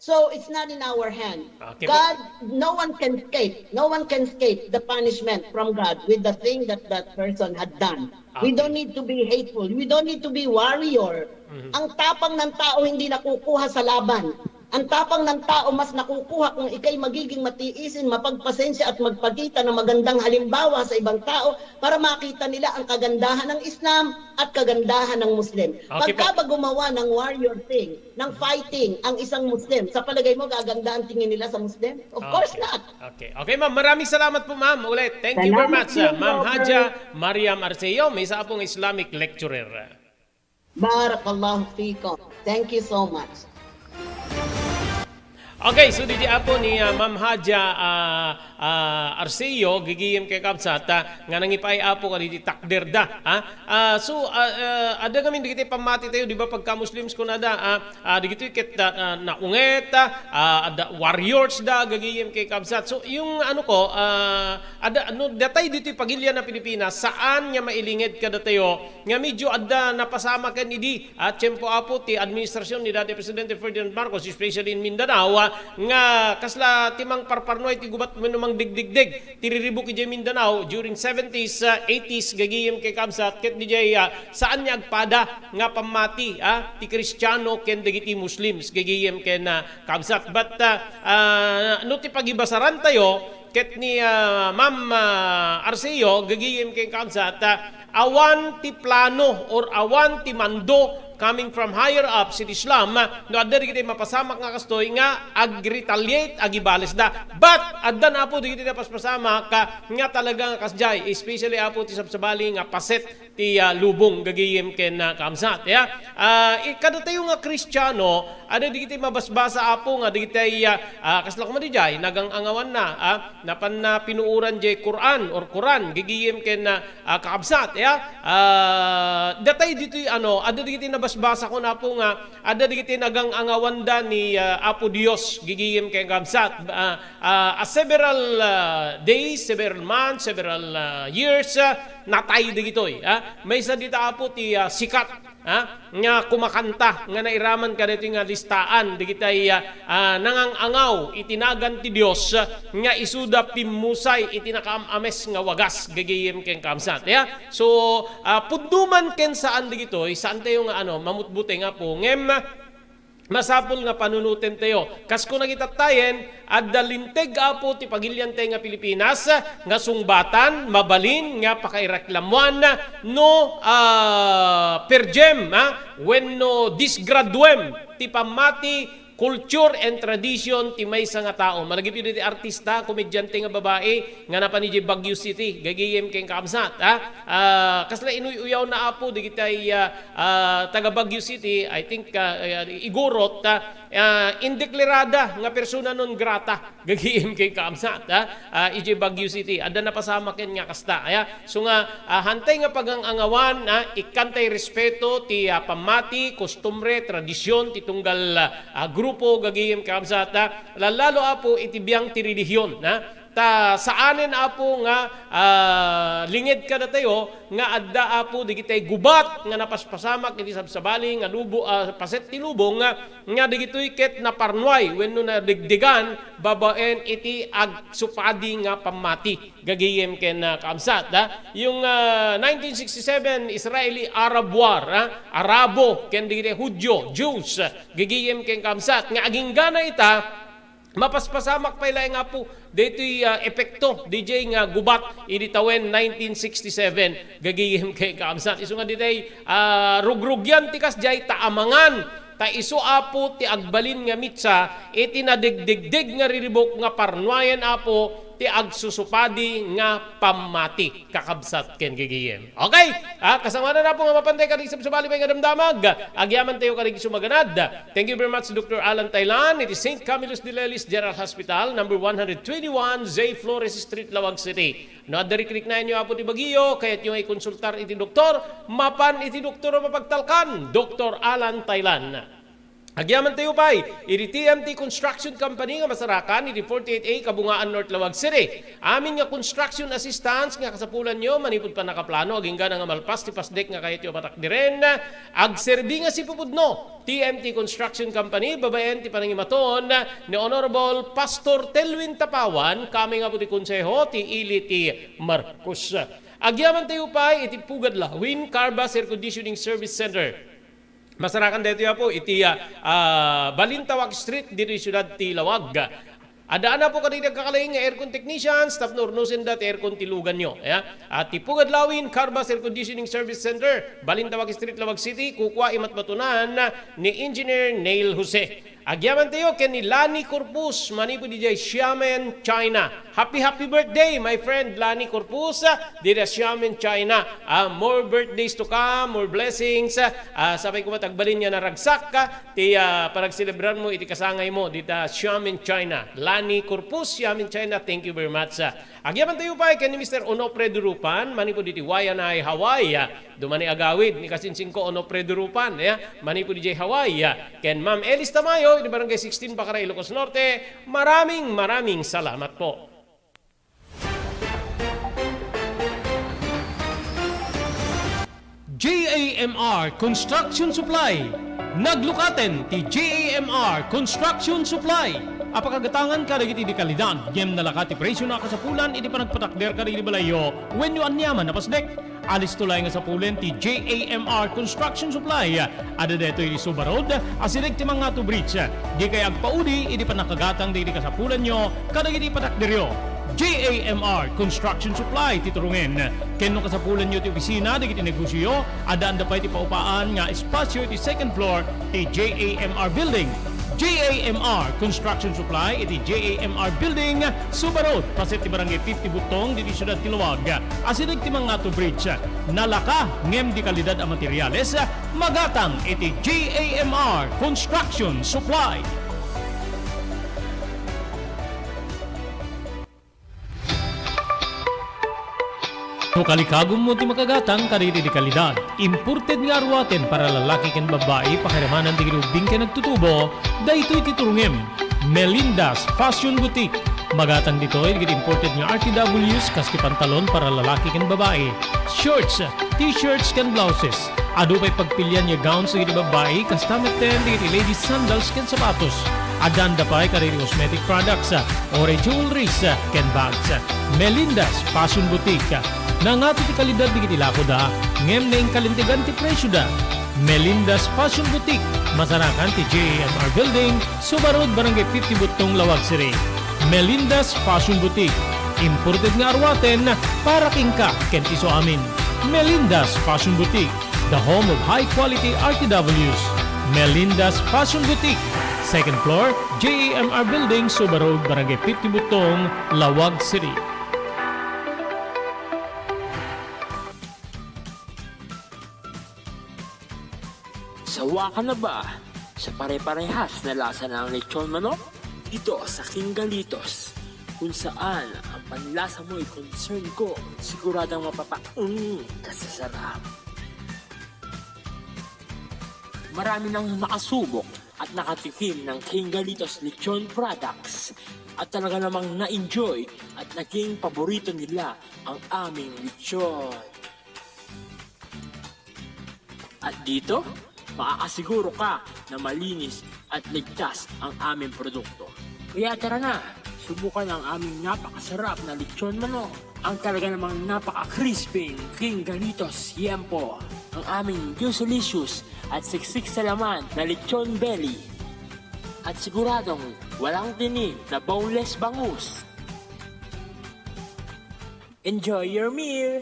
So it's not in our hand. Okay, God, no one can escape. No one can escape the punishment from God with the thing that that person had done. We don't need to be hateful. We don't need to be warrior. Ang tapang ng tao hindi nakukuha sa laban. Ang tapang ng tao mas nakukuha kung ikay magiging matiisin, mapagpasensya at magpakita ng magandang halimbawa sa ibang tao para makita nila ang kagandahan ng Islam at kagandahan ng Muslim. Okay, Pagka ba gumawa ng warrior thing, ng fighting ang isang Muslim, sa palagay mo gaganda ang tingin nila sa Muslim? Of course not. Okay, ma'am. Maraming salamat po, ma'am. Ulit. Thank you very much. Ma'am Haja Mariam Arceo, may isa pong Islamic lecturer. Barakallahu fikum. Thank you so much. Okay, so di apo ni Ma'am Haja Arceo gigiyem kay kapsat nga nangipay apo kadi takderda. So ada kami digiti pamati tayo di ba pagka Muslims ko nada digiti ket naunget ada warriors da gigiyem kay kapsat. So yung ano ko ada ano datay dito pagilya na Pilipinas saan nya mailingid kada tayo nga medyo adda napasama ken idi at tempo apo ti administrasyon ni dati Presidente Ferdinand Marcos especially in Mindanao nga kasla timang parparnoy ti gubat menumang digdigdig tiriribo ki Mindanao during 70s 80s gagiyem kay kabsat ket DJ saan niya agpada nga pamati ti Kristiyano ken dagiti Muslims gagiyem ken kabsat but no ti pagibasaran tayo ket ni Ma'am Arceo gagiyem kay kabsat awan ti plano or awan ti mando coming from higher up si Islam no adda digiti mapasamak nga kastoy nga ag-retaliate agibales da but adda na po digiti napaspasama ka nga talagang kasjay especially apo ti sabsabali nga paset ti lubong gagiyem ken kamsat kada tayo nga Kristiyano adda digiti mabasbasa apo nga digiti kasla ko madijay nagang angawan na napan na pinuuran jay Quran or Quran gagiyem ken kaabsat datay dito adda digiti basa ko na po nga ada digiti nagang angawanda ni Apo Dios gigiyem kay kamsat several days, several months, several years natay digitoy may sa dita apo ti sikat nga kumakanta nga nairaman ka dito nga listaan di kitay nangangangaw itinagan ti Dios nga isuda pimusay itinakaames nga wagas gagayem ken kamsat so pudduman ken saan di gitoy saan tayo nga mamutbuti nga po ngem masapul nga panunutin tayo. Kas kung nagitatayen, adalinteg apo ti pagilyan tayo nga Pilipinas, nga sungbatan, mabalin, nga pakaireklamuan, no perjem, when no disgraduem, ti pamati, culture and tradition ti maysa nga tao. Malagip yun ti artista, komedyante nga babae, nga napani di Baguio City, gagayem keng kamsat. Kasla inuyaw na apo, di kitay taga Baguio City, I think igurot, indeklarada nga persona non grata, gagayem keng kamsat. Iji Baguio City, ada napasama ken nga kasta. So nga, hantay nga pagangangawan, ikantay respeto ti pamati, kostumbre, tradisyon, ti tunggal grupo gagayem kamsata lalo apo itibiyang ti relihiyon ta saanen apo nga lingid ka na tayo nga adda apo di kitay gubat nga napaspasamak iti sabsabali nga lubo paset ti lubong nga digitoy ket na parnuay wenno na digdigan babaen iti agsupadi nga pamati gagayem ken kamsat yung 1967 Israeli Arab War Arabo ken digitay Hudyo Jews gagayem ken kamsat nga aging gana ita mapaspasamak pa ila nga po dito'y epekto DJ nga gubat iditawen 1967 gagayem kay kaamsat iso nga ditay rugrugyan tikas jay taamangan ta iso apo ti agbalin nga mitsa iti nadigdigdig nga riribok nga parnuayan apo ti agsusupadi nga pamati kakabsat ken gagayem. Okay? Kasama na po nga mapantay kadig sa sabali nga damdamag. Agyaman tayo kadig sumaganad. Thank you very much Dr. Alan Taylan. It is St. Camillus de Lelis General Hospital, number 121, Zay Flores Street, Lawag City. No, adari-klik na inyo apo ti Baguio, kaya't nyo ay konsultar iti doktor, mapan iti doktor o mapagtalkan, Dr. Alan Taylan. Agyaman tayo pa'y, iti TMT Construction Company nga masarakan, iti 48A Kabungaan North Lawag City. Amin nga construction assistance nga kasapulan nyo, manipod pa nakaplano, aging nga nga malpas, ti pasdek nga kahit yung matakdiren, agserbi nga si pupudno. TMT Construction Company, babayan ti panangimaton ni Honorable Pastor Telwin Tapawan, kami nga po ti konseho, ti ili ti Marcos. Agyaman tayo pa'y, iti Pugad Lawin, Carbas Air Conditioning Service Center. Masarakan dito po iti Balintawak Street dito yung syudad ti Lawag. Adaan na po kanina kakalaing aircon technician, staff na urnusin dati aircon tilugan nyo. At Tipugad Lawin, Carbas Air Conditioning Service Center, Balintawak Street, Lawag City, kukwa imatmatunan ni Engineer Neil Jose. Agyaman tayo ken ni Lani Corpus, manipo di jay Xiamen, China. Happy birthday, my friend Lani Corpus, di da Xiamen, China. More birthdays to come, more blessings. Sabay ko matagbalin niya na ragsak ka, ti paragselebran mo, iti kasangay mo, di da Xiamen, China. Lani Corpus, Xiamen, China, thank you very much. Agyaman tayo pa ken ni Mr. Onofre Durupan, manipo di Wayanay, Hawaii. Dumani agawid ni kasinsing ko Onofre Durupan, manipo di jay Hawaii. Ken Ma'am Elis Tamayo, di Barangay 16 Bakaray, Ilocos Norte. Maraming salamat po. JAMR Construction Supply. Naglukaten ti JAMR Construction Supply. Apakagatangan ka dagiti di kalidad, yem nalakati presyo na kasapulan, iti panagpatakder ka di balayo, when you anyaman na pasdek. Alis tulay nga sa pulen ti JAMR Construction Supply. Ada deto iti Subarod, asirig ti mga to bridge. Di kay agpaudi, iti panakagatang di kasapulan nyo, kadagiti patakderyo. JAMR Construction Supply titurungin. Kenno kasapulan nyo ti opisina, di kiti negosyo, adaan da pa iti paupaan nga espasyo iti second floor ti JAMR Building. JAMR Construction Supply iti JAMR Building Subarod paset ti barangay 50 Butong diti syudad ti Luwag asidig ti mga to bridge nalaka ngem di kalidad a materyales magatang iti JAMR Construction Supply. No kalikagom mo ti makagatang kaditi di kalidad. Imported nga arwaten para lalaki ken babae pakiramanan ti ginubing ken nagtutubo, daytoy titurungem. Melinda's Fashion Boutique. Magatang ditoy digit imported nga RTWs kas ti pantalon para lalaki ken babae. Shorts, t-shirts ken blouses. Ado pa'y pagpilian niya gowns digiti babae, kastamiten digiti ladies sandals ken sapatos. Adanda pa'y kariri cosmetic products, ore jewelries ken bags. Melinda's Fashion Boutique. Nangato ti kalidad digiti lako da, ngem na kalintigan ti presyo da. Melinda's Fashion Boutique, masarakan ti JMR Building, Subarod Barangay 50 Butong, Lawag City. Melinda's Fashion Boutique, imported nga arwaten para kingka ken iso amin. Melinda's Fashion Boutique, the home of high-quality RTWs. Melinda's Fashion Boutique, second floor, JMR Building, Subarod Barangay 50 Butong, Lawag City. Sawa ka na ba sa pare-parehas na lasa ng lechon manok? Dito sa King Galitos, kung saan ang panlasa mo ay concern ko, siguradang kasasarap. Marami nang nakasubok at nakatikim ng King Galitos lechon products at talaga namang na-enjoy at naging paborito nila ang aming lechon. At dito, makakasiguro ka na malinis at ligtas ang aming produkto. Kaya tara na, subukan ang aming napakasarap na lechon manok. Ang talaga namang napaka-crispy King Galitos Yempo. Ang aming juicelicious at siksik sa laman na lechon belly. At siguradong walang tinig na boneless bangus. Enjoy your meal!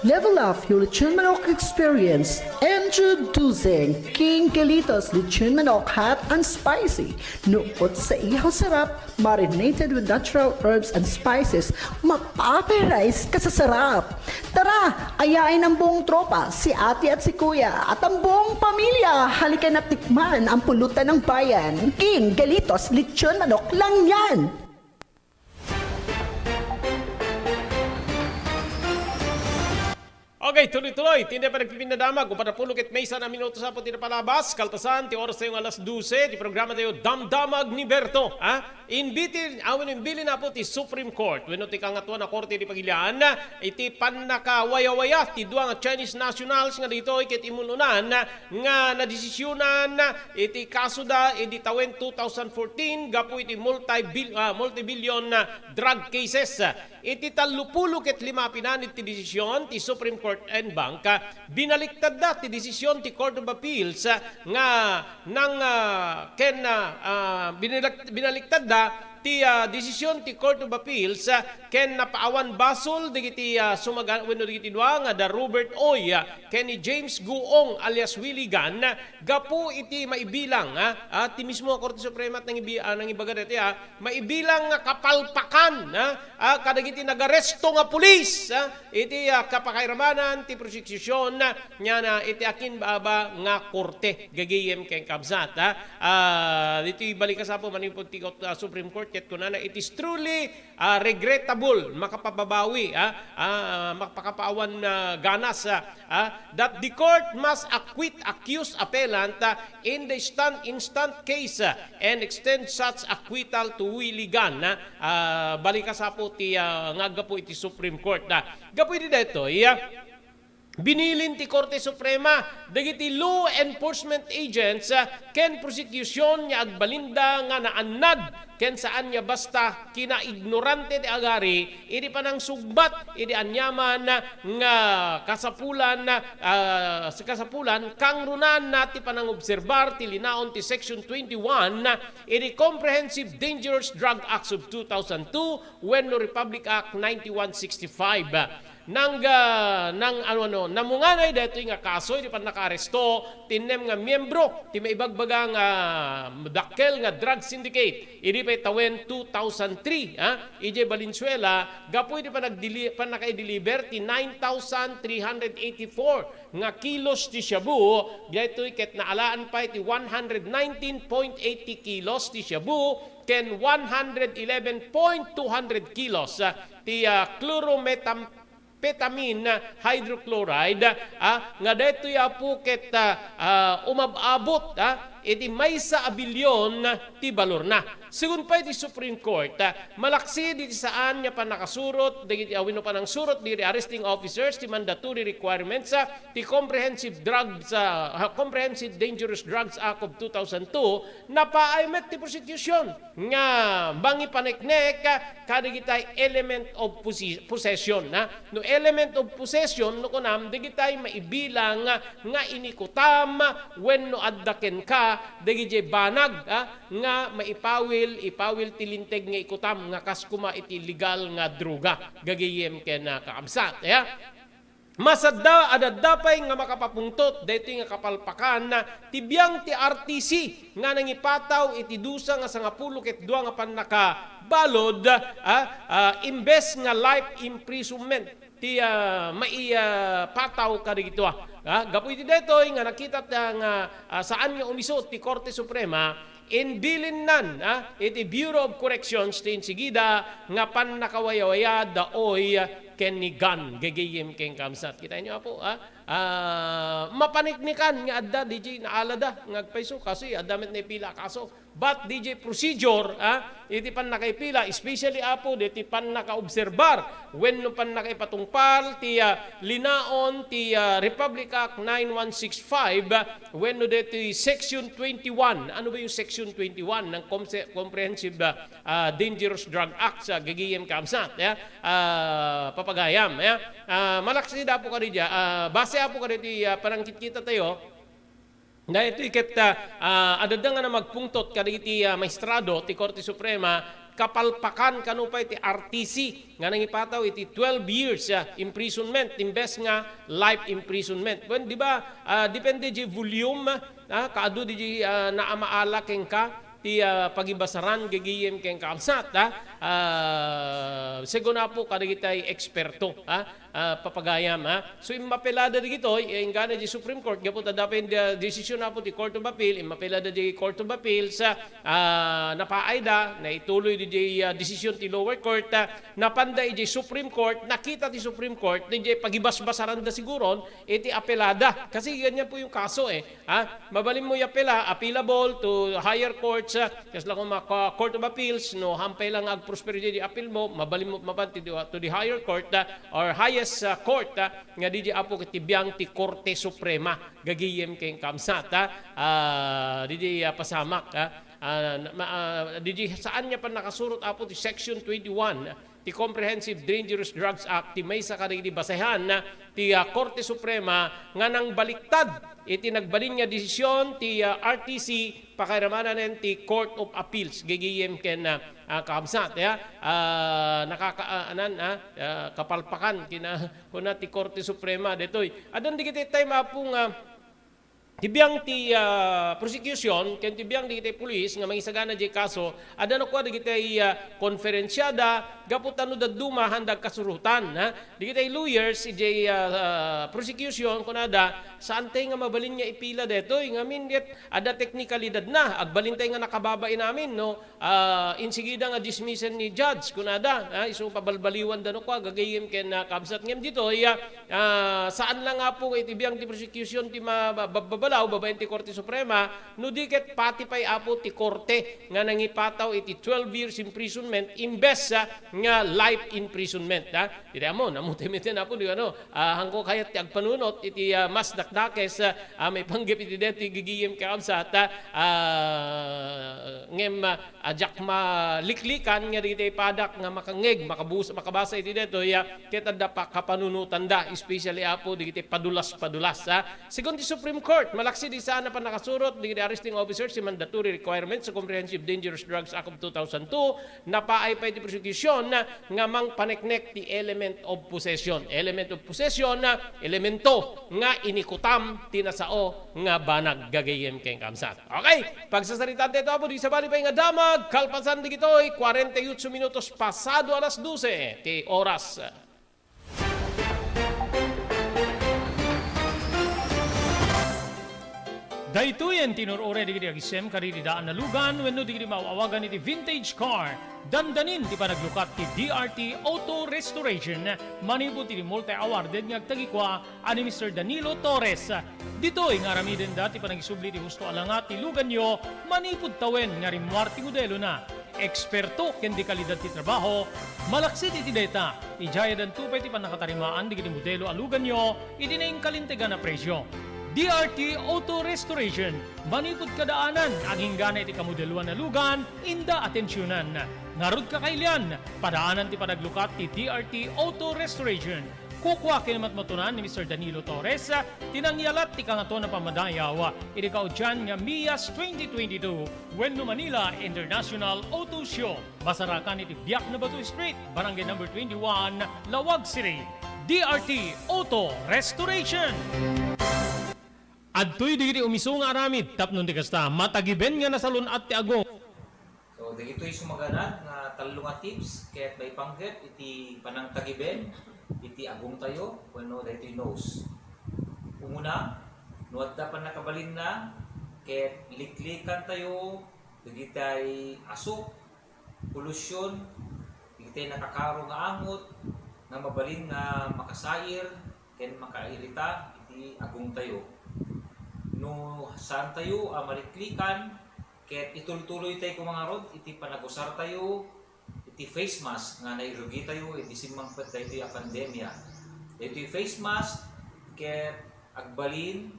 Level up your Lechon Manok experience. Introducing King Galitos Lechon Manok Hot and Spicy. Nuot sa ihaw sarap, marinated with natural herbs and spices, mapaperize ka sa sarap. Tara, ayain ang buong tropa, si ate at si kuya, at ang buong pamilya. Halika na tikman ang pulutan ng bayan. King Galitos Lechon Manok lang yan. Okay, tuloy-tuloy. Tinday pa nagpipindadamag. Kung patapulog at may sana minuto sa po tinapalabas. Kaltasan, ti oras tayong alas 12. Di programa tayo Damdamag ni Berto. Imbili na po ti Supreme Court. Weno ti kangatwa na korte di Pagilian. Iti panakawaya-waya. Ti duwa nga Chinese nationals nga dito. Ikit imununan nga nadesisyonan. Iti kaso da. Iti tawen 2014. Gapo iti multi-billion drug cases. Iti 35 pinanit ti desisyon ti Supreme Court and Bank, binaliktad da ti desisyon ti Court of Appeals nga nang binaliktad da ti desisyon ti Court of Appeals ken napaawan basol digiti sumagan wenno digiti dua nga da Robert Oy ken ni James Guong alias Willie Gan gapu iti maibilang ti mismo Korte Suprema at nang ibaga dati maibilang nga kapalpakan kadagiti nagaresto nga pulis iti kapakairamanan ti prosekusyon nya na iti akin baba nga korte gagayem ken kabsat dito ibalik sa po manipod ti Supreme Court ket kunana it is truly regrettable makapababawi makapakapawan ganas that the court must acquit accused appellant in the instant case and extend such acquittal to Willie Gan balik sa po ti ngagapo iti Supreme Court gapo iti dito binilin ti Korte Suprema dagiti law enforcement agents ken prosecution nya agbalinda nga naannad ken saan nya basta kinaignorante ti agari idi panang sugbat idi anyaman nga kasapulan sa kasapulan kang runan nati panang obserbar ti linaon ti section 21 idi Comprehensive Dangerous Drug Acts of 2002 when no Republic Act 9165 namunganay dito nga kaso di pa nakaaresto tinem nga miyembro ti maibagbagang dakkel nga drug syndicate idi pa tawen 2003 EJ Valenzuela gapo di pa naka-deliver ti 9,384 nga kilos ti shabu dito ket naalaan pa ti 119.80 kilos ti shabu ken 111.200 kilos ti chloromethamphetamine hydrochloride nga dito ya po ket umababot iti maysa a bilyon ti balor na. Sigun pa iti Supreme Court, malaksi di saan nga pa nakasurot, di awino pa ng surot di arresting officers, ti mandatory requirements ti Comprehensive Dangerous Drugs Act of 2002 na paaymet ti prosecution nga bangi paneknek kadigitay element of possession. No element of possession no kunam digitay maibilang nga inikutam wenno addaken ka digitay banag nga ipawil tilinteg nga ikutam nga kaskuma iti legal nga droga gagayem ken kaamsat. Masadda adadapay nga makapapungtot dito nga kapalpakan na tibiyang ti RTC nga nangipataw iti dusa nga 12 ket 2 nga panakabalod imbes nga life imprisonment ti maipataw kadigito. Gapu iti detoy nga nakita nga saan nga umisot ti Korte Suprema inbilin nan iti Bureau of Corrections ti insigida nga panakawayawaya daoy kenigan gagayem ken kamsat. Kita niyo po mapaniknikan nga adda DJ naalada ngagpaiso kasi adamit na pila kaso but DJ procedure iti pan nakaipila especially apo iti pan nakaobserbar when no pan nakaipatungpal ti linaon ti Republic Act 9165 when no deti section 21. Ano ba yung section 21 ng Comprehensive Dangerous Drug Act sa gagayem kamsat papagayam malaksi da po kadidya base apo kaditi panangkit kita tayo na ito iket adada nga na magpungtot kaditi maestrado ti Korte Suprema kapalpakan kanupay ti RTC nga nangipataw iti 12 years imprisonment imbes nga life imprisonment. Well, di ba depende di volume kaado di naamaala ken ka ti pagibasaran gagayem ken kaamsat seguna po kadigitay eksperto papagayam so imapelada digito ingana di Supreme Court gapot dapen desisyon na po ti Court of Appeal imapelada di Court of Appeal sa napaayda na ituloy di desisyon ti lower court napanday di Supreme Court nakita ti Supreme Court di pagibasbasaran da siguron iti apelada kasi ganyan po yung kaso mabalin mo yapela appealable to higher courts kasi lang kung Court of Appeals no hampay lang ag-prosperity di appeal mo mabalin mo mapanti to the higher court or highest court nga di apo kitibiyang ti Korte Suprema gagayem ken kamsat di pasamak di saan niya pa nakasurot apo ti section 21 ti Comprehensive Dangerous Drugs Act ti maysa kadagiti basehan ti Korte Suprema nga nang baliktad iti nagbalin nga desisyon ti RTC pakiramanan ti Court of Appeals gagayem ken kaamsat kapalpakan kina kuna ti Korte Suprema detoy adan digiti tay mapung tibiyang ti prosecution ken tibiyang di police nga mangisagana di kaso adano ko digiti konferensyada gaputan no daduma handag kasurutan digiti lawyers di prosecution kunada saan tay nga mabalin nga ipila detoy nga minget ada teknikalidad na agbalin tay nga nakababain namin no insigida nga dismissal ni judge kunada isu pabalbaliwan dano ko gagayem ken kamsat ngem dito saan lang nga po itibiyang ti prosecution ti babalaw babaen ti Korte Suprema no diket pati pay apo ti korte nga nangipataw iti 12 years imprisonment imbes nga life imprisonment dili amo namutimiten apo di hangko kayat ti agpanunot iti mas dakdakes may panggip iti deti gigiyem kaamsat ngem ajak maliklikan nga diti padak nga makangeg makabasa iti deto ket adda pa kapanunutan da especially apo diti padulas sigon ti Supreme Court malaksi di sana pa nakasurot di arresting officers si mandatory requirements sa Comprehensive Dangerous Drugs Act of 2002 napaay pa iti prosecution nga mang paneknek ti element of possession elemento nga inikutam tinasao nga banag gagayem ken kamsat. Okay, pagsasaritan dito apo di sabali pa nga damag kalpasan digitoy 48 minutos pasado alas 12 ti oras. Daytoyen tinurore digiti agisem karidi daan na lugan wenno digiti mauawagan iti vintage car. Dandanin ti panaglukat ti DRT Auto Restoration. Manipod ti multi-awarded nga agtagikwa ani Mr. Danilo Torres. Ditoy nga ramiden dati panagisubli ti gusto alangat ti lugan nyo manipod tawen nga rimwar ti modelo na. Eksperto ken di kalidad ti trabaho, malaksit iti data. Ijaya dan tupay ti panakatarimaan digiti modelo alugan nyo iti naing kalintegan na presyo. DRT Auto Restoration, manipod kadaanan, aging gana iti kamodeluan na lugan, inda atensyonan. Narod ka kailian, padaanan ti panaglukat ti DRT Auto Restoration. Kukwa kinamat matunan ni Mr. Danilo Torres, tinangyalat ti kangato na pamadayaw, iti kaudyan nga MIAS 2022, Wenno Manila International Auto Show. Basarakan iti Biak na Batu Street, Barangay number 21, Lawag City. DRT Auto Restoration. Adtoy digiti umisong aramid tapnon ti kasta matagiben nga nasalun at ti agong. So dagitoy sumaganat nga talo nga tips ket may pangget iti panang tagiben iti agong tayo wenno daytoy nose. Umuna nuadta pa nakabalin na ket liklikan tayo dagitay asuk polusyon dagitay nakakaro nga angot nga mabalin nga makasair ken makairita iti agong tayo. No saan tayo maliklikan ket itultuloy tayo kung mga rod iti panagusar tayo iti face mask nga nairugi tayo iti simangpet tayo iti pandemya iti face mask ket agbalin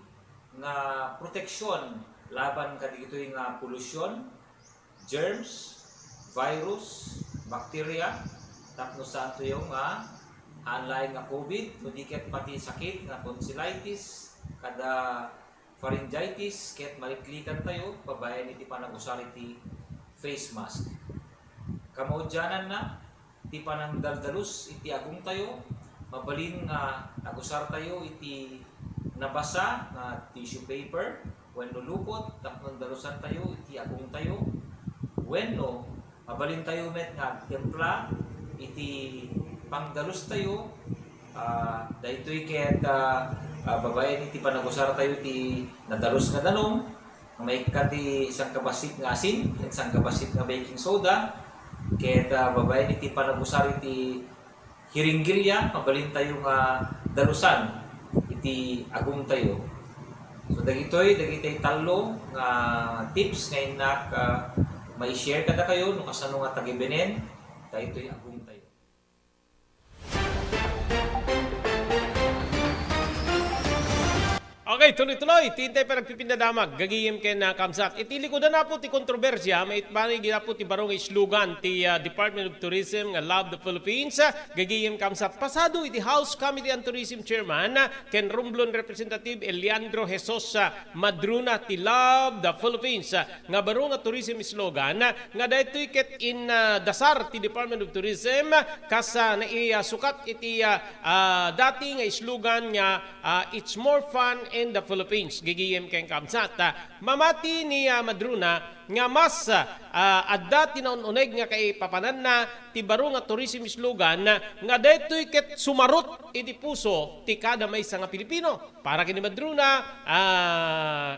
nga proteksyon laban kadito nga polusyon germs virus bacteria tapno saan tayo nga hanlay nga covid no diket pati sakit nga tonsillitis kada pharyngitis, ket maliklikan tayo, pabayan iti panagusar iti face mask. Kamaudyanan na, iti panangdaldalus iti agong tayo, mabalin nga nagusar tayo iti nabasa nga tissue paper, wenno lupot, tapnon dalusan tayo iti agong tayo, wenno mabalin tayo met nga templa iti pangdalus tayo, daytoy ket babayan iti panagusar tayo iti nadalus nga danom may kati isang kabasit nga asin isang kabasit nga baking soda ket babayan iti panagusar iti hiringgilya mabalin tayo nga dalusan iti agong tayo. So dagitoy talo nga tips nga inak mai-share kada kayo no kasano nga tagibenen daytoy agong tayo. Okay, tuloy-tuloy. Tintay pa nagpipindadamag. Gagiyim ken na kamsat. Itilikodan na po ti kontrobersya. May itpanig na po ti barong islugan ti Department of Tourism nga Love the Philippines. Gagiyim kamsat. Pasado iti House Committee on Tourism Chairman ken Romblon Representative Eliandro Jesus Madruna ti Love the Philippines. Nga barong nga tourism slogan nga daytoy ket in dasar ti Department of Tourism kas naisukat iti dati nga slogan nga it's more fun in the Philippines. Gigiyem keng kamsat. Mamati ni Madruna nga mas adda tinaununeg nga kay papanan na ti baro nga tourism slogan nga daytoy ket sumarot iti puso ti kada maysa nga Pilipino. Para kini Madruna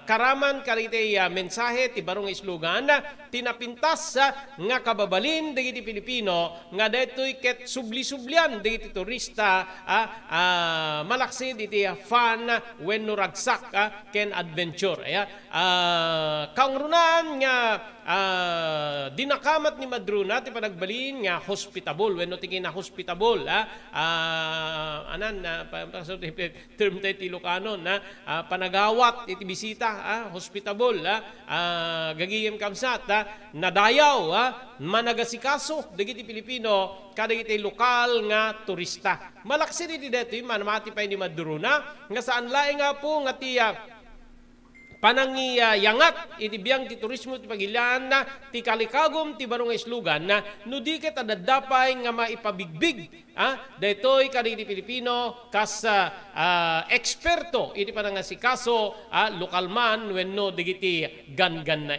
karaman karite mensahe ti baro nga slogan tinapintas nga kababalin dagiti Pilipino nga daytoy ket subli-sublian dagiti turista malaksid iti fun wenno ragsak ken adventure. Kaungrunan nga dinakamat ni Madruna ti panagbalin nga hospitable wenno tingin na hospitable term tayo ti Ilocano na panagawat iti bisita hospitable gagiyem kamsat nadayaw managasikaso dagiti Pilipino kadagiti lokal nga turista. Malaksid iti detoy manamati pa ni Madruna nga saan laeng nga po nga tiya panangiyangat iti biyang ti turismo ti Pagilian ti kalikagom ti barong islugan na no di ket adadapay nga maipabigbig daytoy kadagiti Pilipino kas eksperto iti panangasikaso lokal man wenno digiti gangan na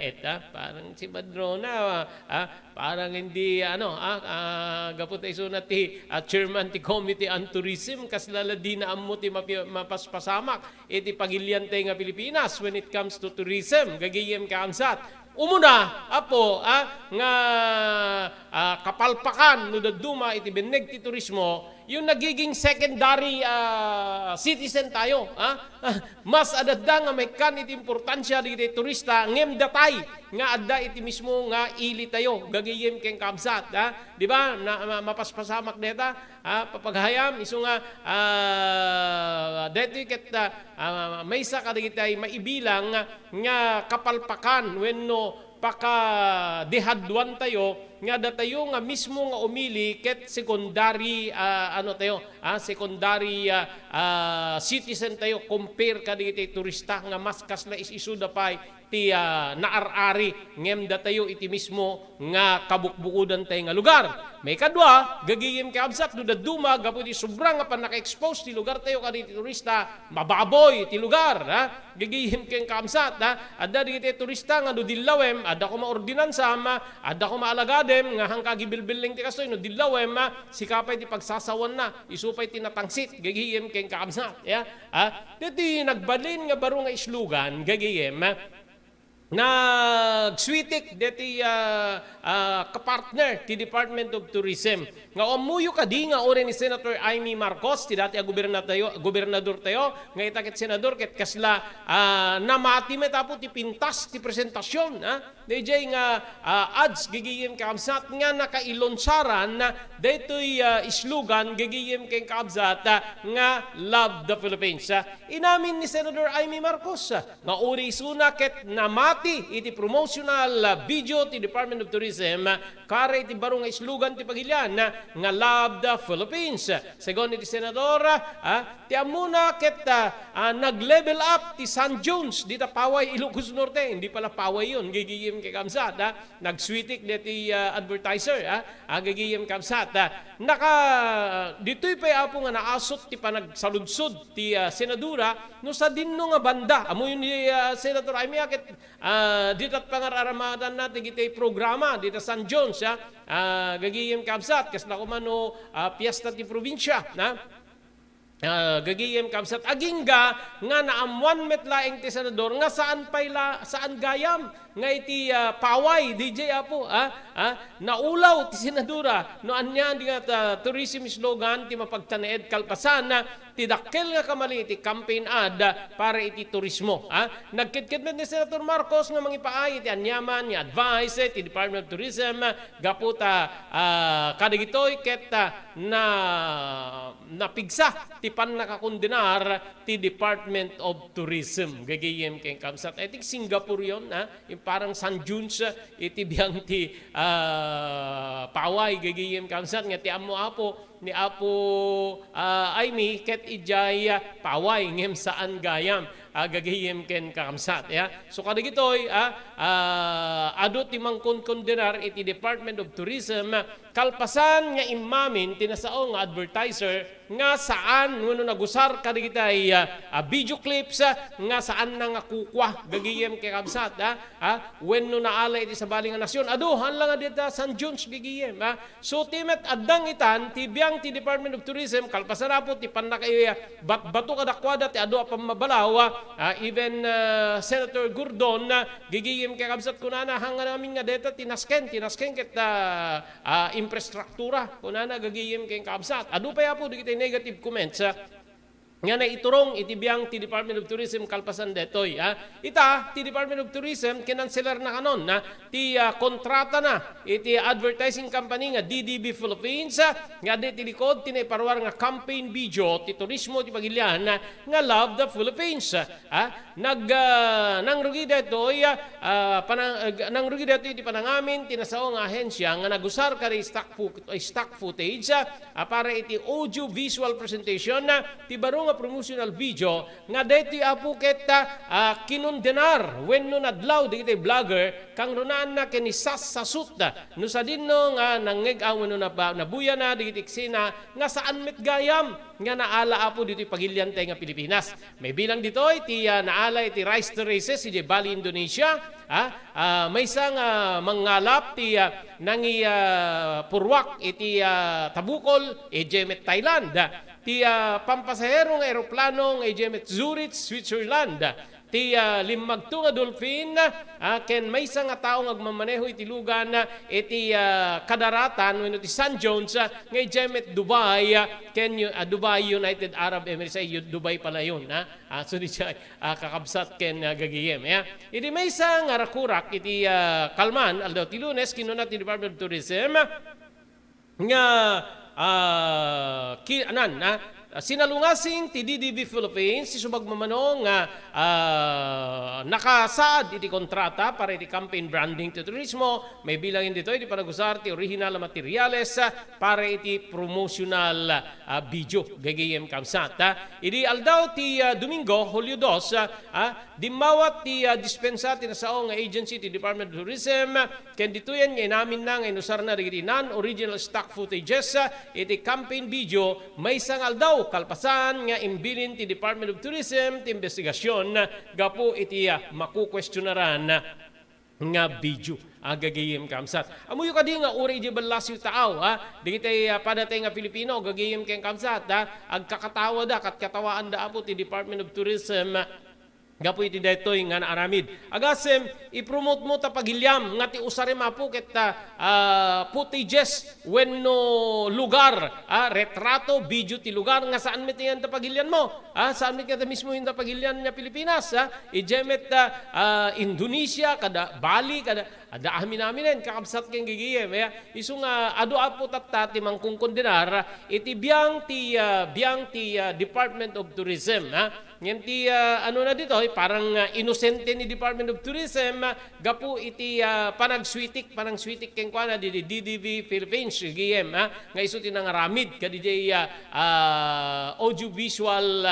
parang si Madrona parang hindi gapot iso na ti chairman ti Committee on Tourism kas laladi na ammo ti mapaspasamak iti Pagilian nga Pilipinas when iti it comes to tourism, gagayem kaamsat. Umuna, apo, nga kapalpakan, no daduma, iti beneg ti turismo, yung nagiging secondary citizen tayo. Mas adadda nga may kan iti importansya di turista, ngem datay, nga adda iti mismo nga ili tayo, gagayem keng kamsat. Di ba? Mapaspasamak deta, papaghayam, iso nga, deti ket may sa kadigitay maibilang nga kapalpakan, wenno paka dehadwan tayo nga datayo nga mismo nga umili ket secondary secondary citizen tayo compare kadigiti turista nga mas kasla isuda pay ti naarari ngem datayo iti mismo nga kabukbukudan tayo nga lugar. May kadwa, gagiyem kaabsat no daduma gapu ti sobrang nga pan naka-expose ti lugar tayo kaditi turista, mababoy ti lugar, gagiyem ken kaabsat, adda digiti turista nga do dillawem, adda ko maordinansa, adda ko maalagadem nga hangka gibilbiling ti kastoy no dillawem, sikapay ti pagsasawan na, isupay ti natangsit, gagiyem ken kaabsat. Diti nagbalin nga baro nga islugan, gagiyem nagswitik deti kapartner ti Department of Tourism nga umuyo kadi nga ore ni Senator Amy Marcos ti dati a gobernador tayo nga itakit senador ket kasla namati metapo ti pintas ti presentasyon DJ nga ads gigiyem kaabsat nga nakailonsaran daytoy islugan gigiyem ken kaabsat nga Love the Philippines. Inamin ni Senator Amy Marcos nga uri suna ket namati iti promotional video ti Department of Tourism kare iti baro nga islugan ti pagilian nga Love the Philippines. Segon iti senador ti amuna ket nag-level up ti San Jones dita Paway Ilocos Norte, hindi pala Paway yun, gigiyem kay kamsat nagswitik diti advertiser gigiyem kamsat ditoy pay apo nga naasot ti panagsaludsod ti senadura no sa dinno nga banda amo yun ni Senator Amy ket dito at pangararamadan natin itay programa dito San Jones gagiyem kamsat kas na kumano piyesta ti probinsya gagiyem kamsat agingga nga naamuan metlaeng ti senador nga saan gayam nga iti paway DJ apo naulaw ti senadora no anya di nga tourism slogan ti mapagtaneed kalpasan ti dakkel nga kamali iti campaign ad para iti turismo nagkitkit ni Senator Marcos nga mangipaay iti anyaman ni advice ti Department of Tourism gaputa kadigitoy ket na napigsa ti pan nakakondenar ti Department of Tourism gagayem ken kamsat I think Singapore yon yung parang San Jones iti biyang ti paway gagayem kamsat nga ti amo apo ni Apo Amy ket ijay paway ngem saan gayam gagayem ken kamsat so kadigitoy adu ti mangkonkondenar iti Department of Tourism kalpasan nga imamin tinasao nga advertiser nga saan nguno nagusar kadigitay video clips nga saan na nga kukwa gagayem ken kamsat wenno naala iti sabaling nga nasyon adu hanlang dita San Jones gagayem so timet addang itan ti ti Department of Tourism kalpasan na po ti panakay bato kadakwada ti adu apang mabalaw even Senator Gordon gigiyem kay kabsat kunana hanga namin nga deta tinasken ket infrastruktura kunana gagiyem kay kabsat adu pa po di kita negative comments nga na iturong iti biyang ti Department of Tourism kalpasan detoy ita ti Department of Tourism kinanselar na kanon ti kontrata na iti advertising company nga DDB Philippines nga diti likod tinaiparwar nga campaign video ti turismo ti pagilian nga Love the Philippines nangrugi detoy nangrugi detoy ti panangamin tinasao nga ahensya nga nagusar kari stock footage para iti audio visual presentation ti baro nga promotional video nga deti apo ket kinondenar wenno nadlaw digiti vlogger kang runaan na kinisas sasut no sa dinno nga nangeg-aw no nabuya na digiti eksena nga saan met gayam nga naala apo dito pagilyan tay nga Pilipinas. May bilang dito iti naala iti rice terraces iti Bali, Indonesia. May isang mangalap ti nangi purwak iti Tabukol Jemet, Thailand. Ti pampasaherong aeroplano ng Jemet Zurich, Switzerland. ti limagto nga dolphin ken maysa nga tawo nga agmamaneho iti lugan iti kadaratan wenno ti San Jones nga Jemet Dubai ken Dubai United Arab Emirates ay Dubai pala yun so di siya kakabsat ken gagiyem iti maysa nga rakurak iti kalman aldaw ti Lunes kinuna ti Department of Tourism nga sinalungasing ti DDB Philippines si subagmamano nga nakasaad iti kontrata para iti campaign branding ti turismo may bilangin dito iti panagusar ti original na materyales para iti promotional video gagayem kamsat iti aldaw ti Domingo Hulyo 2 dimawat ti dispensa ti nasao nga agency ti Department of Tourism ken ditoyan nga inamin na nga inusar na iti non-original stock footages iti campaign video may sangal daw kalpasan nga imbilin ti Department of Tourism ti investigasyon gapo iti makukwestiyonaran nga video gagayem kamsat. Amuyo kadi nga uri di balas yu taaw digitay padatay nga Pilipino gagayem ken kamsat agkakatawa da kat katawaan da apo ti Department of Tourism gapo iti daytoy nga naaramid. Agasem i-promote mo ta pagilyam nga ti usare mapo ket footages wenno lugar retrato video ti lugar nga saan met yan ta pagilyan mo saan met ta mismo yung ta pagilyan nya Pilipinas ijemet Indonesia kada Bali kada ada amin kakabsat ken gigiyem isu nga adu apo tatta ti mangkung kondenar iti biang ti Department of Tourism Yan ti ano na dito, parang inosente ni Department of Tourism gapu iti panang switik ken kuana di DDB Philippines GM nga isu ti nangaramid kadi audiovisual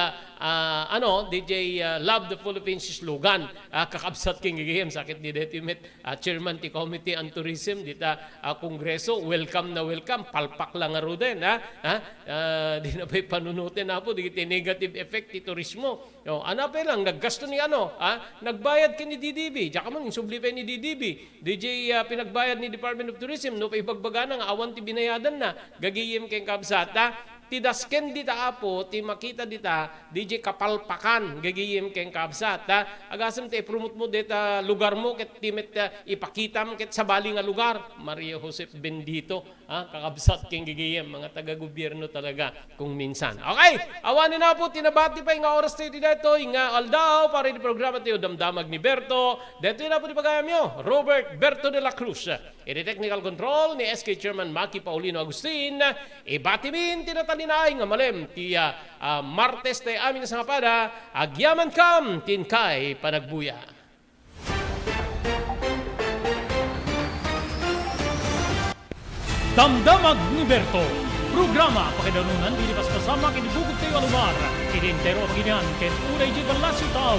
DJ Love the Philippines slogan kakabsat king GM sakit ni Detimet chairman ti Committee on Tourism dita Kongreso welcome palpak lang nga ruden di na pa'y panunutin na po di negative effect ti turismo ano pa lang naggasto ni nagbayad ka ni DDB tsaka man insubli pa ni DDB DJ pinagbayad ni Department of Tourism no pa ibagbaga na nga awan ti binayadan na gagiyim keng kabsata ti dasken dita apo ti makita dita DJ kapalpakan gagiyim keng kabsat agasem ti promote mo dita lugar mo ket timet ipakita mo ket sabali nga lugar Maria Josep Bendito kakabsat keng gagiyim mga taga gobyerno talaga kung minsan okay awanin na po tinabati pa nga oras tayo dito nga aldaw para di programa tayo damdamag ni Berto dito na po di pagayam nyo Robert Berto de la Cruz iti technical control ni SK Chairman Maki Paulino Agustin ibatimin tinatalinay nga malem ti Martes tayo amin sa ngapada agyaman kam tinkay panagbuya. Damdamag ni Berto programa pakidanunan dilipas kasama kinibugod tayo alubar kinintero paginian ken unay di balasyo tao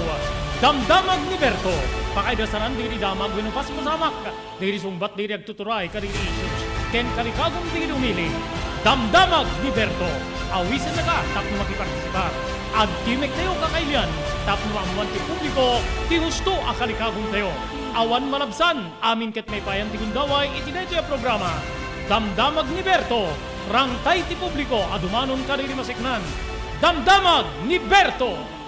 Damdamag ni Berto pakaidasaran diri damag winupas masamak diri sumbat diri agtuturay kadiri issues ken kalikagom diri umili Damdamag ni Berto awisan na ka tapno makipartisipar agtimek tayo kakailian tapno maamuan ti publiko ti husto a kalikagom tayo awan malabsan amin ket may payan ti gundaway iti daytoy programa Damdamag ni Berto rangtay ti publiko adumanon kadiri masiknan Damdamag ni Berto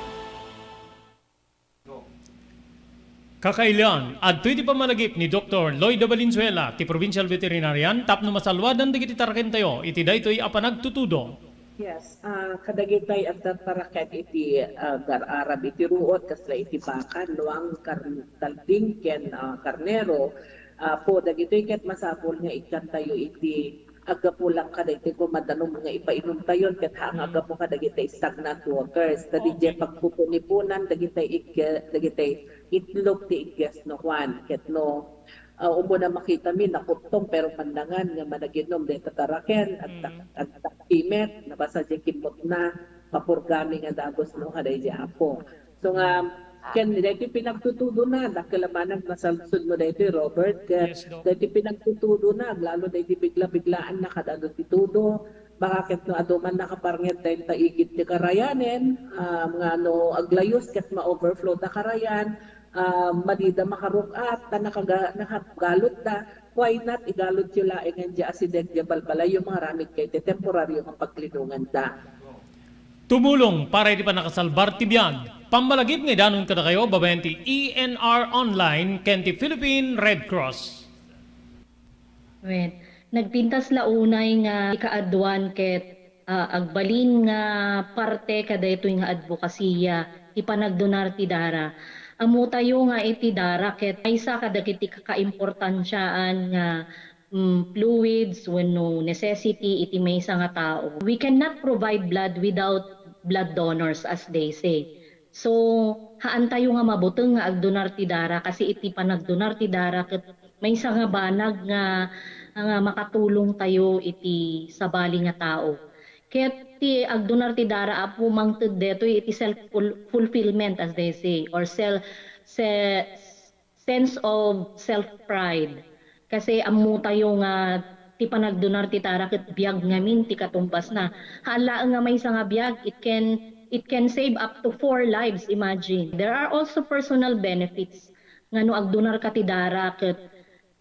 Kakailan, adtoy ti pamanagip ni Dr. Lloyd Valenzuela, ti Provincial Veterinarian, tapno masalwadan dagiti taraken tayo, iti daytoy apanagtutudo. Yes, kadagitay at taraket iti gar-arab iti ruot, kasla iti bakan, luang talting ken karnero, po dagitoy ket masapol nga ikan tayo iti agapulang kadagitay ko madanong nga ipainom tayo ket hang agapo kadagitay stagnant waters. Dagitay pagpupunipunan, dagitay itlog ti igas no Juan ket no umuna makita mi nakutong pero pandangan nga managinom de tataraken at takimet nabasa di kimot na papurgami nga dagos no haday di apo so nga ken dito pinagtutudo na nakalamanang masalsud mo dito Robert dito pinagtutudo na lalo dito bigla-biglaan na kadado titudo bakit no aduman nakaparnget dahil taigit ti karayanen nga no aglayos ket ma-overflow ta karayan madida makarukat ta nakagalot da why not igalot yung laing nga asideg di balbalay yung mga ramit kay temporaryo ang paglinungan da Tumulong para iti pa nakasalbar ti biyag. Pambalagip nga danon kada kayo, babayan ti ENR Online, ken ti Philippine Red Cross. Wait, nagpintas launay nga ikaadwan ket agbalin nga parte kada ito nga advokasya ipanagdonar ti dara. Amo tayo nga iti dara ket aysa kadagiti kakaimportansyaan nga fluids wenno necessity iti maysa nga tao. We cannot provide blood without blood donors as they say. So, haan tayo nga mabuteng nga agdonar ti dara kasi iti panagdonar ti dara ket maysa nga banag nga makatulong tayo iti sabali nga tao. Ket ti agdonar ti dara apo mangted deto iti self-fulfillment as they say or sense of self-pride. Kasi amo tayo nga ti panagdonar ti dara ket biag ngamin ti katumbas na. Hala nga maysa nga biag it can save up to 4 lives, imagine. There are also personal benefits nga no agdonar ka ti dara ket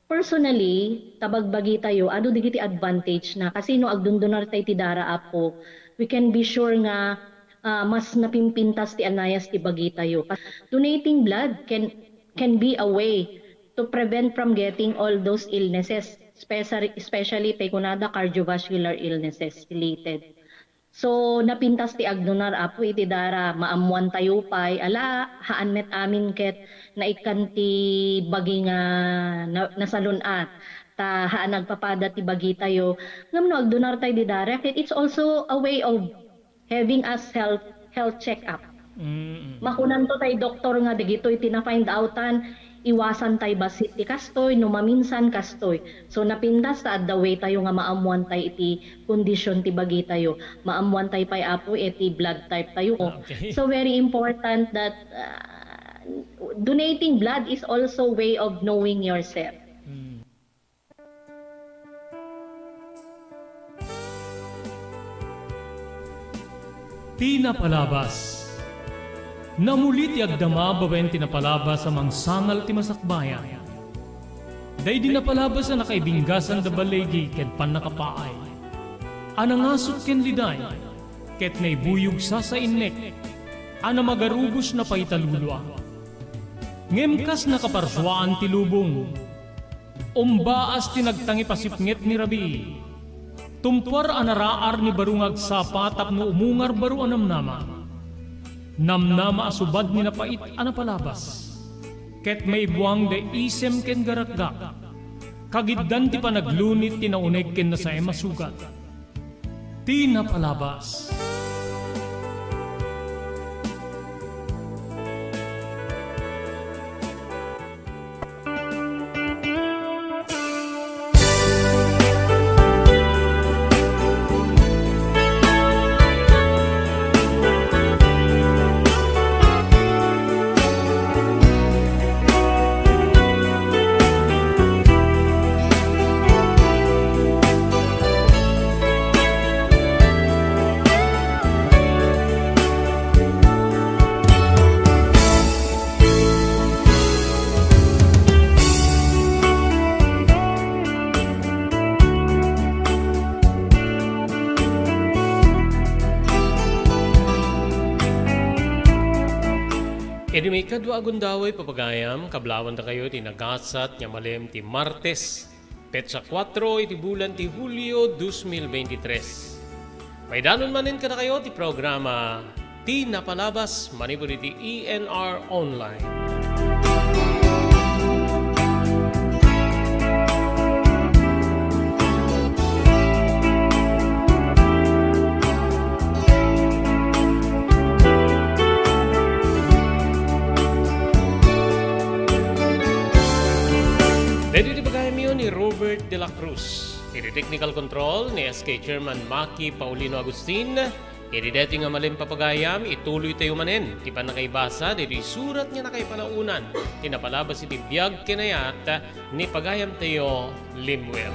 personally, tabagbagi tayo, ado digiti advantage na kasi no agdundunar tayo ti dara apo, we can be sure nga mas napimpintas ti anayas ti bagi tayo. Donating blood can be a way to prevent from getting all those illnesses, especially tayo kunada cardiovascular illnesses related. So napintas ti agdonar apo iti dara maamuan tayo pay ala haan met amin ket naikan ti bagi nga nasalunat ta haan nagpapada ti bagi tayo ngam no agdonar tayo di dara ket it's also a way of having us health check up. Makunan to tayo doktor nga digitoy tina-find outan iwasan tayo basit ti kastoy no maminsan kastoy. So napintas ta the way tayo nga maamuan tayo iti kondisyon ti bagi tayo. Maamuan tayo pay apo iti blood type tayo. Okay. So very important that donating blood is also way of knowing yourself. Tinapalabas. Namulit ti agdama babaen tinapalabas sa mangsangal ti masakbayan. Day dinapalabas na nakaibinggasan da balegi ken panakapaay. Anangasot ken liday ket naibuyog sa innek. Ana magarubos na paitalulwa. Ngemkas nakaparswaan ti lubong. Umbaas ti nagtangi pasipnget ni Rabi. Tumpar anaraar ni barungag sapat tapno umungar baru anamnama. Namnama asubad ni napait anapalabas. Ket may buwang de isem ken garakgak. Kagiddan ti panaglunit ti nauneg ken nasay masugat. Tinapalabas. Edi may kadwa agundaway papagayam, kablawan na kayo ti nagasat, nyamalem ti Martes, petsa 4 iti bulan ti Hulyo 2023. May danon manin ka na kayo ti programa Ti Napalabas, manipod iti ENR Online. Dito di bagay mo ni Robert De La Cruz. Iti technical control ni SK Chairman Maki Paulino Agustin. Iti dito nga malim papagayam, ituloy tayo manen. Ti pa nakaibasa, dito surat niya na kay palaunan. Tinapalabas iti biyag kinayat ni pagayam tayo Limuel.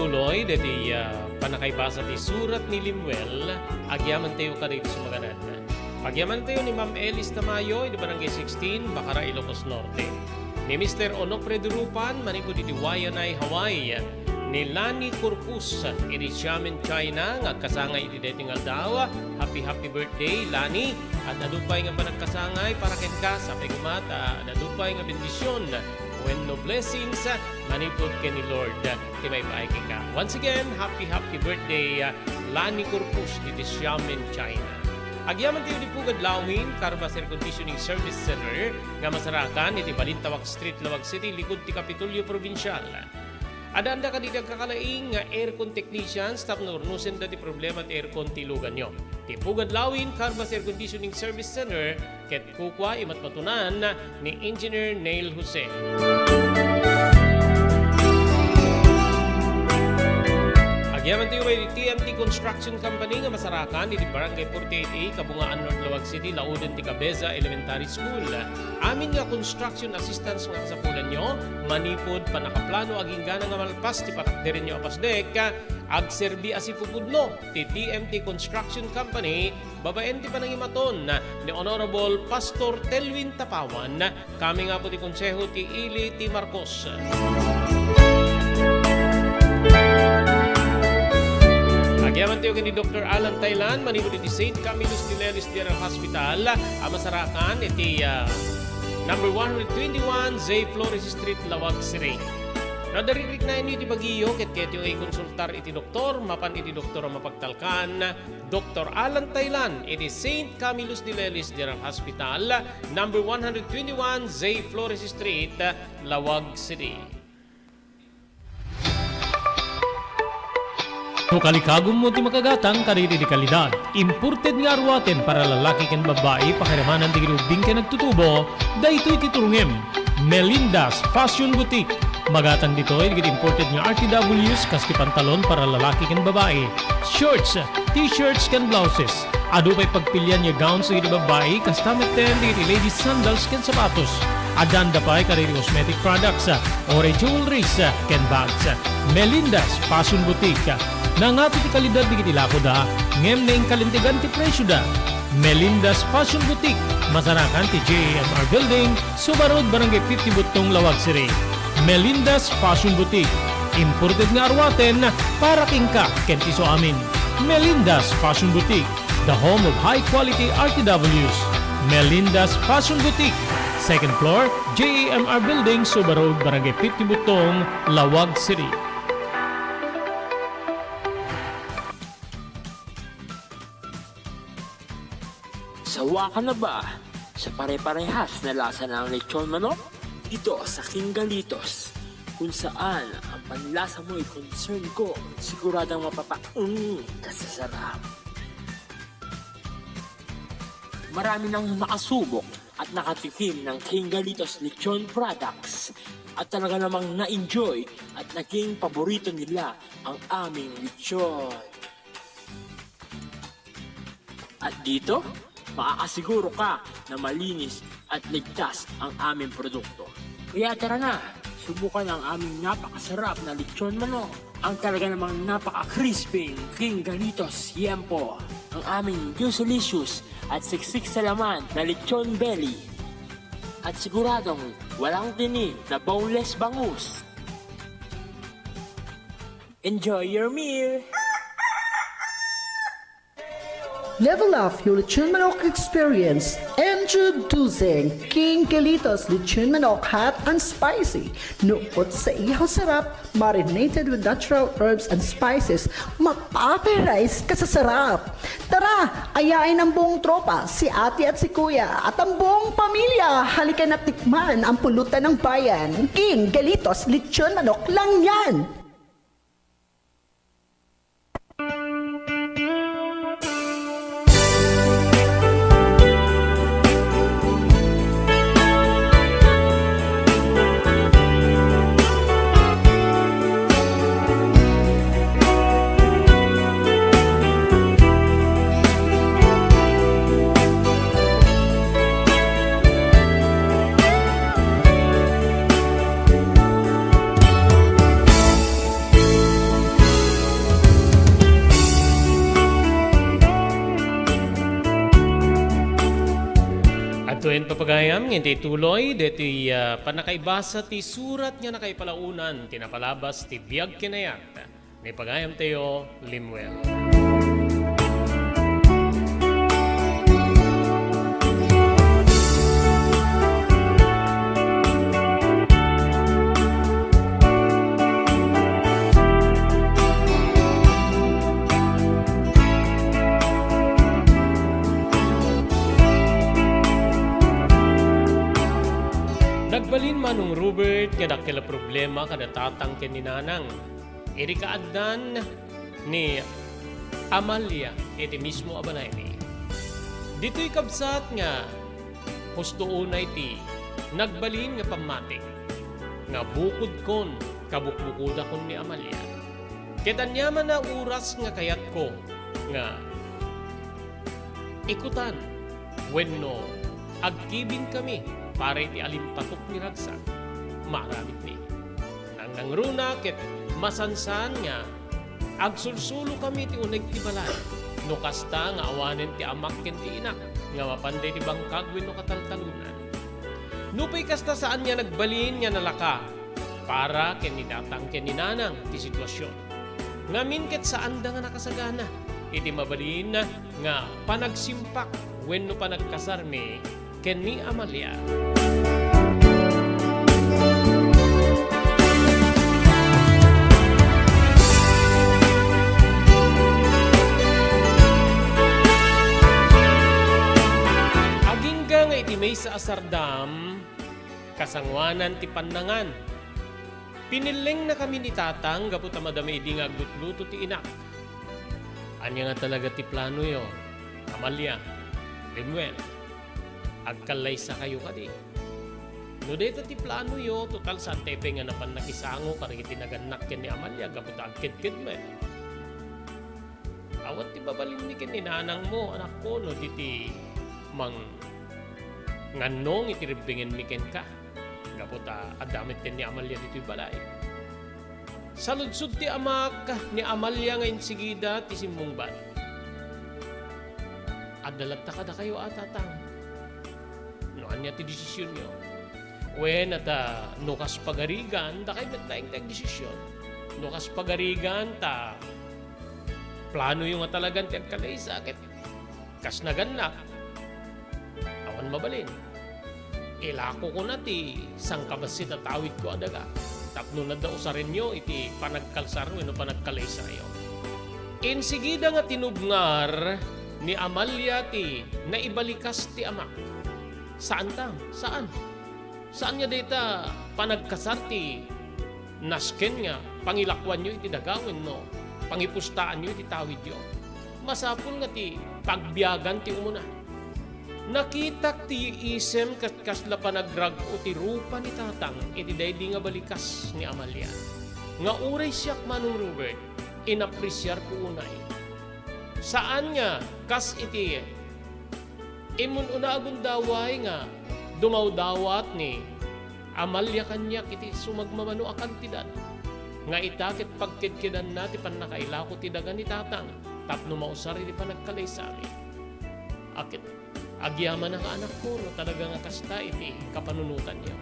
tuloy dati panakaybasa ti surat ni Limuel, agyaman tayo ka dito sumaganad. Agyaman tayo ni Ma'am Elis Tamayo, di Barangay 16, Bacara, Ilocos Norte. Ni Mr. Onofre Durupan, manipo di Wayanay, Hawaii. Ni Lani Corpus, iti Xiamen, China, ngagkasangay iti dating aldaw. Happy birthday, Lani. At nadupay nga panagkasangay para ken ka sa pigumat, nadupay nga bendisyon. When no blessings, manipod ken ni Lord, ti may paiki ka. Once again, happy birthday, Lani Corpus, iti Xiamen, China. Agyaman tayo di Pugad Lawin, Carbas Air Conditioning Service Center, nga masarakan, iti Balintawak Street, Lawag City, likod ti Kapitulyo Provincial. Adanda ka dito kakalaing nga aircon technicians, tap na urnusin dati problema at aircon tilugan nyo. Ti Pugad Lawin, Carbas Air Conditioning Service Center, ket kukwa imat matunan ni Engineer Neil Jose. Agyaman tayo kay TMT Construction Company nga masarakan iti Barangay 48A, Kabungaan, North Lawag City, Lauden, ti Cabeza Elementary School. Amin nga construction assistance nga kasapulan nyo, manipod panakaplano aging gana nga malpas ti patakderin nyo apasdek, agserbi asipupudno ti TMT Construction Company, babaen ti panangimaton ni Honorable Pastor Telwin Tapawan, kami nga po ti konseho ti Ili T. Marcos. Agyaman tayo ni Dr. Alan Thailand, manipod iti St. Camillus de Lelis General Hospital, amasarakan iti number 121 Zay Flores Street, Lawag City. Nadaririk na iti Baguio, ket ay konsultar iti doktor, mapan iti doktor ang mapagtalkan, Dr. Alan Thailand, iti St. Camillus de Lelis General Hospital, number 121 Zay Flores Street, Lawag City. No kalikagom mo ti makagatang kariri di kalidad. Imported nga arwaten para lalaki ken babae pakiramanan ti grubing ken nagtutubo, daytoy ti turungem. Melinda's Fashion Boutique. Magatang ditoy digit imported nga RTWs kas ti pantalon para lalaki ken babae. Shorts, t-shirts ken blouses. Adu pay pagpilian nga gowns iti babae kas tameten digit ladies sandals ken sapatos. Adanda pay kariri cosmetic products, ore jewelries ken bags. Melinda's Fashion Boutique. Nangato ti kalidad di kiti lako da, ngem na yung kalintigan ti presyo da. Melinda's Fashion Boutique, masarakan ti JMR Building, Subarod, Barangay 50 Butong, Lawag City. Melinda's Fashion Boutique, imported nga arwaten para kingka kentiso amin. Melinda's Fashion Boutique, the home of high-quality RTWs. Melinda's Fashion Boutique, second floor, JMR Building, Subarod, Barangay 50 Butong, Lawag City. Sawa ka na ba sa pare-parehas na lasa ng lechon manok? Dito sa King Galitos, kung saan ang panlasa mo ay concern ko, siguradang kasasarap. Marami nang nakasubok at nakatikim ng King Galitos lechon products at talaga namang na-enjoy at naging paborito nila ang aming lechon. At dito, makakasiguro ka na malinis at ligtas ang aming produkto. Kaya tara na, subukan ang aming napakasarap na lechon manok. Ang talaga namang napaka-crispy King Galitos Yempo. Ang aming juicelicious at siksik sa laman na lechon belly. At siguradong walang tinig na boneless bangus. Enjoy your meal! Level up your Lechon Manok experience. Introducing King Galitos Lechon Manok Hot and Spicy. Nuot sa ihaw sarap, marinated with natural herbs and spices, mapaperize ka sa sarap. Tara, ayain ang buong tropa, si ate at si kuya, at ang buong pamilya. Halika na tikman ang pulutan ng bayan. King Galitos Lechon Manok lang yan. Tuen papagayam, hindi tuloy, deti panakaibasa ti surat nga nakaipalaunan, tinapalabas ti biyag kinayat. Ni pagayam tayo, Limuel. Nagbalin manong Robert nga dakila problema kada tatang kininanang. Iri kaaddan ni Amalia iti mismo abalay ni. Dito'y kabsat nga husto unay ti nagbalin nga pamatik nga bukod kon kabukbukuda kon ni Amalia. Ketanyaman na oras nga kayat ko nga ikutan wenno agkibin kami para iti alimpatok ni ragsak, maramit ni. Nang nangruna ket masansan nga, agsulsulo kami ti uneg ti balay. No kasta nga awanen ti amak ken ti inak, nga mapanday ti bangkag wenno kataltalunan. Nupay kasta saan nga nagbalin nga nalaka, para ken ni datang ken ni nanang ti sitwasyon. Ngamin ket saan da nga nakasagana, iti mabalin nga panagsimpak wenno panagkasarmi ken ni Amalia. Agingga nga iti may sa asardam, kasangwanan ti pandangan. Piniling na kami ni tatang, gaputa madami di nga agluto ti inak. Anya nga talaga ti plano yo, Amalia, Limuel, agkalaysa kayo kadi. No dito ti plano yo, total sa tepe nga napan nakisango, karang itinagannak ken ni Amalia, gaputa agkid-kid mo. Awat ti babalin ni ken ni nanang mo, anak ko, no diti mang nganong itiribingen mi ken ka. Gaputa adamit ken ni Amalia dito'y balay. Saludsud ti amak ni Amalia nga insigida ti simbungban. Adalat ta kada kayo atatang. No anya ti desisyon nyo. Wen ata nukas pagarigan, da kayo metlaing tag desisyon. Nukas pagarigan ta plano yung nga talagang ti agkalaysa ket kas nagannak. Awan mabalin. Ilako ko na ti sangkabasit at awit ko adaga. Tapno na daw sa rinyo iti panagkalsar o panagkalaysa yo. Insigida nga tinubngar ni Amalia ti naibalikas ti amak. Saan ta? Saan? Saan nga dita panagkasar ti nasken nga pangilakwan nyo iti dagawin no? Pangipustaan nyo iti tawid yo. Masapul nga ti pagbiyagan ti umuna. Nakitak ti isem kasla panagrag o ti rupa ni tatang iti daydi nga balikas ni Amalia. Nga uray siyak manong Robert, inapresyar ko unay. Saan nga kas iti imun una agundaway nga dumawdawat ni Amalia kanyak iti sumagmamano akantidad. Nga itakit pagkidkidan na ti panakailako ti daga ni tatang tapno mausar iti panagkalaysari. Akit agyaman ang anak ko, no talaga nga kasta iti kapanunutan niya.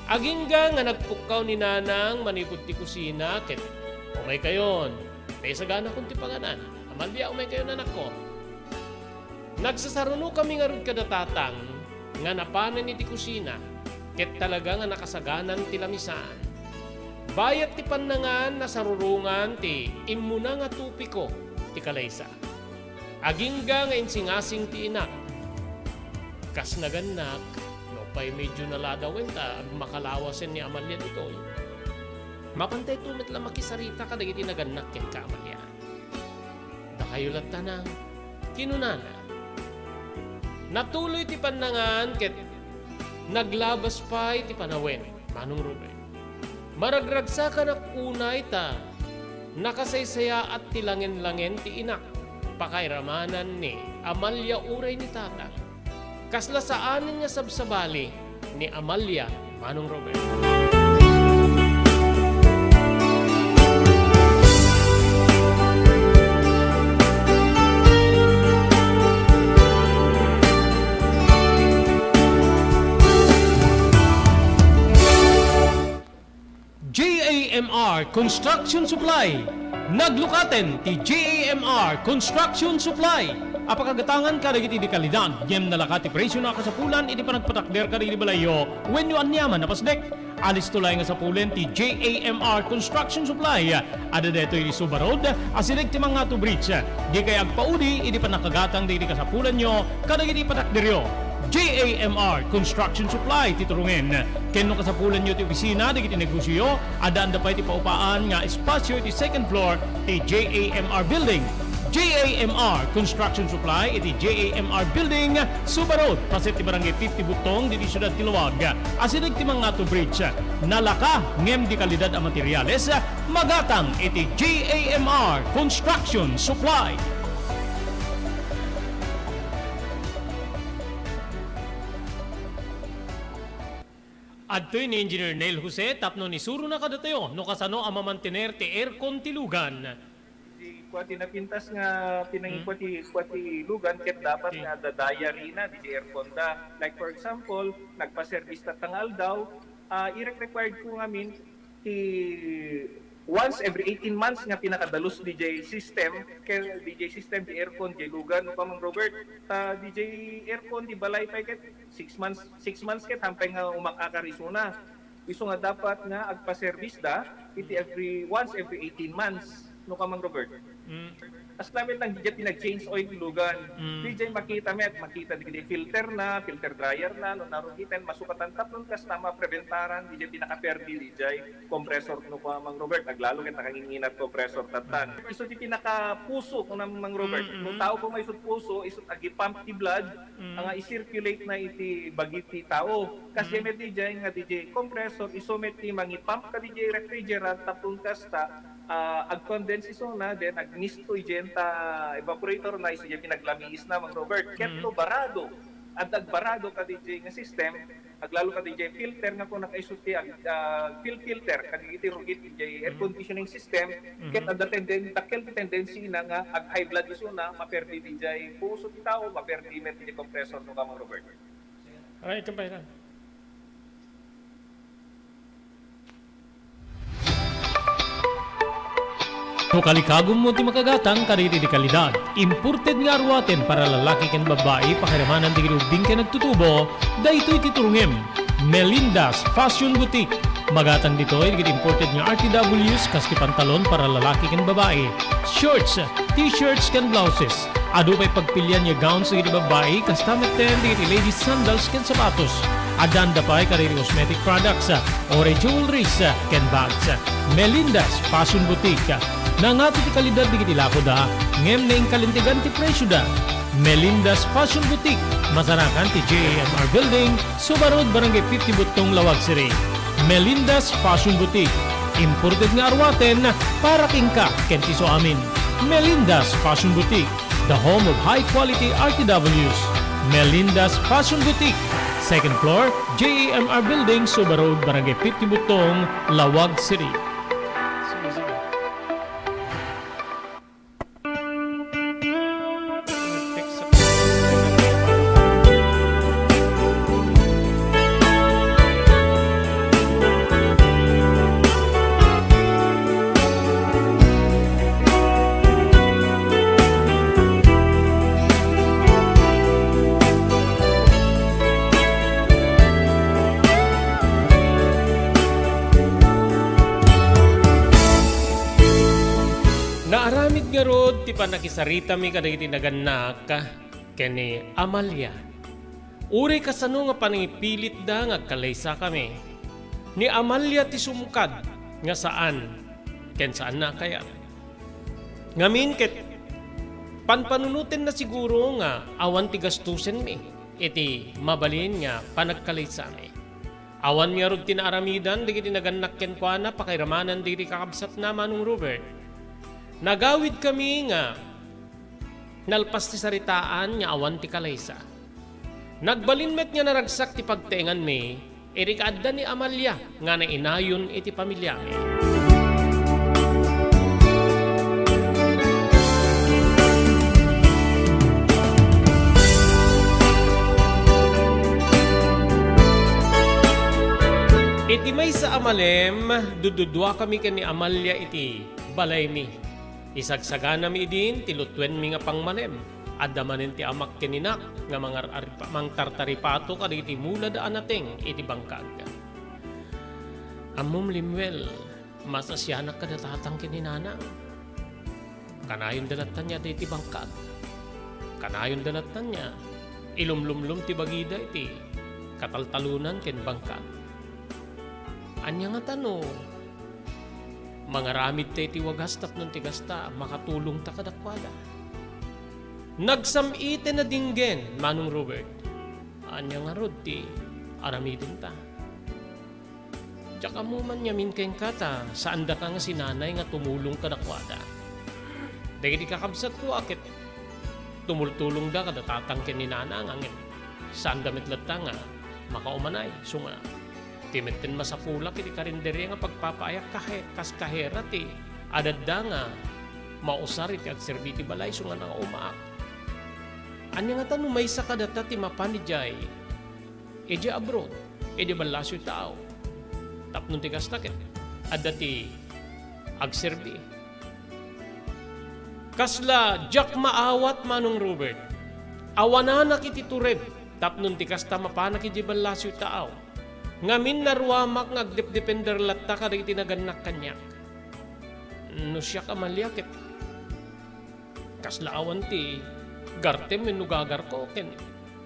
Agingga nga nagpukaw ni nanang manipod ti kusina, ket umay kayon, may sagana kong ti panganan. Amalia, umay kayon anak ko. Nagsasaruno kami nga rin kada tatang, nga napanan iti kusina, ket talaga nga nakasaganan ti lamisaan. Bayat ti panangan na sarurungan ti imuna nga tupiko ti kalaysa. Agingga nga insingasing ti inak. Kas nagannak, no pa'y medyo naladawin ta, makalawasin ni Amalia dito. Mapantay tumit lang makisarita ka dagiti nagannak ken ka Amalia. Da kayo latanang kinunana. Natuloy ti panangan ket naglabas pa ti panawen, manong Robert. Maragragsa ka na unay ta, nakasaysaya at tilangin-langin ti inak. Pakairamanan ni Amalia uray ni tata. Kasla saanin niya sabsabali ni Amalia manong Robert. JAMR Construction Supply. Naglukaten ti JAMR Construction Supply. Apakagatangan ka dagiti di kalidad, yem nalakati presyo na kasapulan, iti panagpatakder ka di balayo, when you anyaman na pasdek. Alis tulay nga sa pulen ti JAMR Construction Supply. Ada deto iti Subarod, asilig ti mga to bridge. Di kay agpaudi, iti panakagatang di kasapulan nyo, kadagiti patakderyo. JAMR Construction Supply titurungin. Kenno kasapulan nyo ti opisina, di kiti negosyo, ada anda pa iti paupaan nga espasyo iti second floor ti JAMR Building. JAMR Construction Supply iti JAMR Building, Subarod, pasit ti barangay 50 Butong, di Siyudad Tiluwag. Asinig ti mga to bridge, nalaka ngem di kalidad a materyales, magatang iti JAMR Construction Supply. Adtoy ni Engineer Neil Jose, tapno ni Suro na kadatayo, no kasano ang mamantener ti aircon tilugan. Di kwati napintas nga pinangi kwati lugan ket dapat nga dadaya rina di aircon da. Like for example, nagpa-service ta tangal daw, i-required ko ngamin ti once every 18 months nga pinakadalos DJ system di aircon di lugan no pa mang Robert ta DJ aircon di balay pa ket 6 months ket hampay nga umakakarisuna iso nga dapat nga agpa-service da iti once every 18 months no ka mang Robert. As namin lang DJ pinag-change oil lugan. DJ makita di filter dryer na no narugitan masukatan taplon kas tama preventaran DJ pinaka-perdi DJ compressor no ka mang Robert naglalo ket nakanginginat compressor tatan. Iso di pinaka-puso ko nang mang Robert. Kung tao ko may isut puso isut agi pump ti blood ang i-circulate na iti bagiti tao. Kasi met DJ nga DJ compressor iso met ti mangi-pump ka DJ refrigerant taplon kas ta ag-condense iso na then ag-misto igenta evaporator na iso pinaglamiis na mang Robert ketlo barado at agbarado ka DJ nga system aglalo ka DJ filter nga kung nakaisuti filter kaditi rugit DJ air conditioning system ket ada tendency na nga ag high blood iso na maperdi DJ puso ti tao maperdi met DJ compressor no ka mang Robert. Alright, kumpay na. No kalikagom mo ti makagatang kariti di kalidad. Imported nga arwaten para lalaki ken babae pakiramanan di grubing ken nagtutubo. Daytoy titurungem. Melinda's Fashion Boutique. Magatang dito ay imported nga RTWs kaski pantalon para lalaki ken babae. Shorts, t-shirts ken blouses. Ado pa'y pagpilian nga gowns di babae kastameten di ladies sandals ken sapatos. Adanda pa'y kariri cosmetic products, ore jewelries ken bags. Melinda's Fashion Boutique. Nangato ti kalidad di kitilako da, ngem na kalintigan ti presyo da. Melinda's Fashion Boutique, masarakan ti JAMR Building, Subarod, Barangay 50 Butong, Lawag City. Melinda's Fashion Boutique, imported nga arwaten para kingka kenti so amin. Melinda's Fashion Boutique, the home of high-quality RTWs. Melinda's Fashion Boutique, second floor, JAMR Building, Subarod, Barangay 50 Butong, Lawag City. Naaramid nga rod, ti panakisarita mi kadagiti naganak, kani Amalia. Uri kasano nga panipilit da nga kalaysa kami. Ni Amalia ti sumukad, nga saan, ken saan na kaya. Ngamin ket, panpanunutin na siguro nga awan ti gastusen mi, iti mabalin nga panagkalaysa mi. Awan nga rod tinaaramidan, digiti naganak ken kwa na, pakiramanan digiti kakabsat na Manong Robert. Nagawid kami nga nalpas ti saritaan nga awan ti kalaysa. Nagbalinmet nga naragsak ti pagtengan mi, irikadda ni Amalia nga nainayon iti pamilya mi. Iti may sa malem, dududwa kami ken ni Amalia iti balay mi. Isagsagana mi idin, tilutwen mi nga pang malem. Adamanen ti amak keninak nga mang tartaripato kad iti mula daan nateng iti bangkag. Amom limwel, masasyanak kada tatang kininanang. Kanayon dalatan niya iti bangkag. Kanayon dalatan niya, ilumlumlum ti bagida iti kataltalunan ken bangkag. Anya nga tano, mangaramid ta iti wagas tapnon ti gasta, makatulong ta kadakwada. Nagsamite na dinggen, Manong Robert. Anya nga rod ti aramidin ta. Tsaka mo man yamin keng kata, saan da ka nga sinanay nga tumulong kadakwada. Dahil di kakabsat ko akit, tumultulong da kada tatangkin ni nana ang angin. Saan damit lata nga, makaumanay, sunga. Timitin masapulak iti karinderi nga pagpapayak kas kahera ti, adad da nga, mausar iti agserbiti balay, sunga nga umaak. Anya nga tanong may sakadata ti mapanijay, eji abroad, eji balasyo tao. Tapnon ti kastakit, adda ti agserbi. Kasla, jak maawat Manong Robert. Awananak iti tureb, tapnon ti kasta mapanak iti balasyo tao. Ngamin naruamak ngagdepdepender latta kada iti naganak kanyak. No siya kamalyakit. Kasla awan ti gartem menugagar ko ken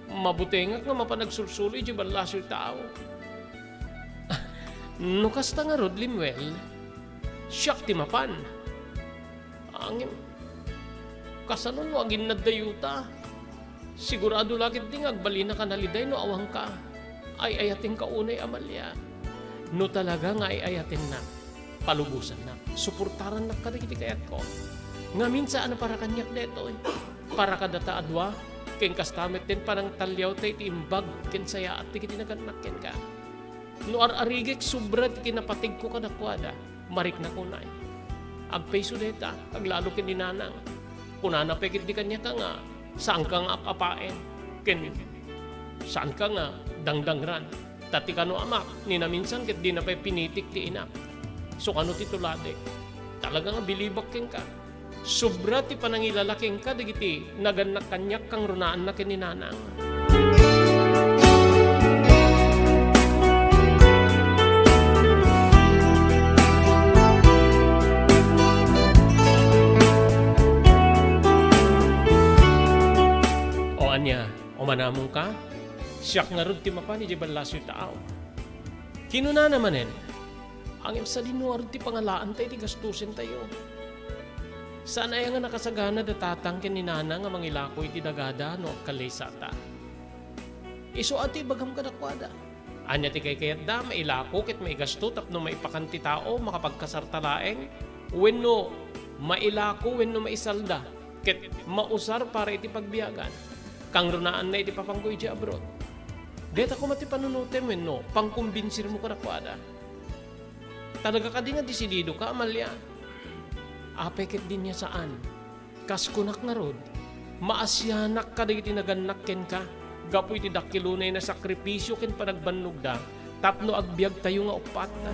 mabutengak nga mapanagsulsulo iti balasyo tao. No kasta nga rod limwel, siyak ti mapan. Angin, kasanon mo agin nadayuta. Sigurado lakit di agbalina ka naliday no awang ka. Ay ayating ka unay Amalia. No talaga nga ay ayating na. Palubusan na. Suportaran na kadagiti kayat ko. Nga minsan para kanyak neto eh. Para kadata adwa, ken kastamet din parang talyaw tayo tiimbag ken saya at tikiti naganakken ka. No arigek subra ti kinapatig ko kadakwada, marik na kunay. Agpayso deta, aglalo ken dinanang. Kunana pekit di kanya ka nga, saan ka nga apapaen, ken saan ka nga dangdangran. Tati kano amak, ninaminsan ket di na pa'y pinitik ti inak. So kano titulade, talaga nga bilibak ken ka. Sobra ti panangilalaking ka, digiti naganak kanyak kang runaan na kininanang. O anya, o manamong ka, siyak nga rod ti mapani di balasyo tao. Kinuna namanen, ang imsa dinuar ti pangalaan tayo, ti gastusin tayo. Saan ay nga nakasagana datatang kininana nga mangilako iti dagada no kalaysata. Iso ati bagam kadakwada. Anya ti kay kayat da, mailako ket maigasto tapno maipakanti tao makapagkasartalaeng. Wenno mailako, wenno maisalda. Ket mausar para iti pagbiyagan. Kang runaan na iti papangko iti abroad. Deta ko mati panunutem wenno, pangkumbinsir mo kadakwada. Talaga ka di nga disidido ka, Amalia. Apeket din niya saan? Kaskunak na rod. Maasyanak ka dagiti naganakken ka. Gapo iti dakilunay na sakripisyo ken panagbannog da. Tapno agbiag tayo nga upat na.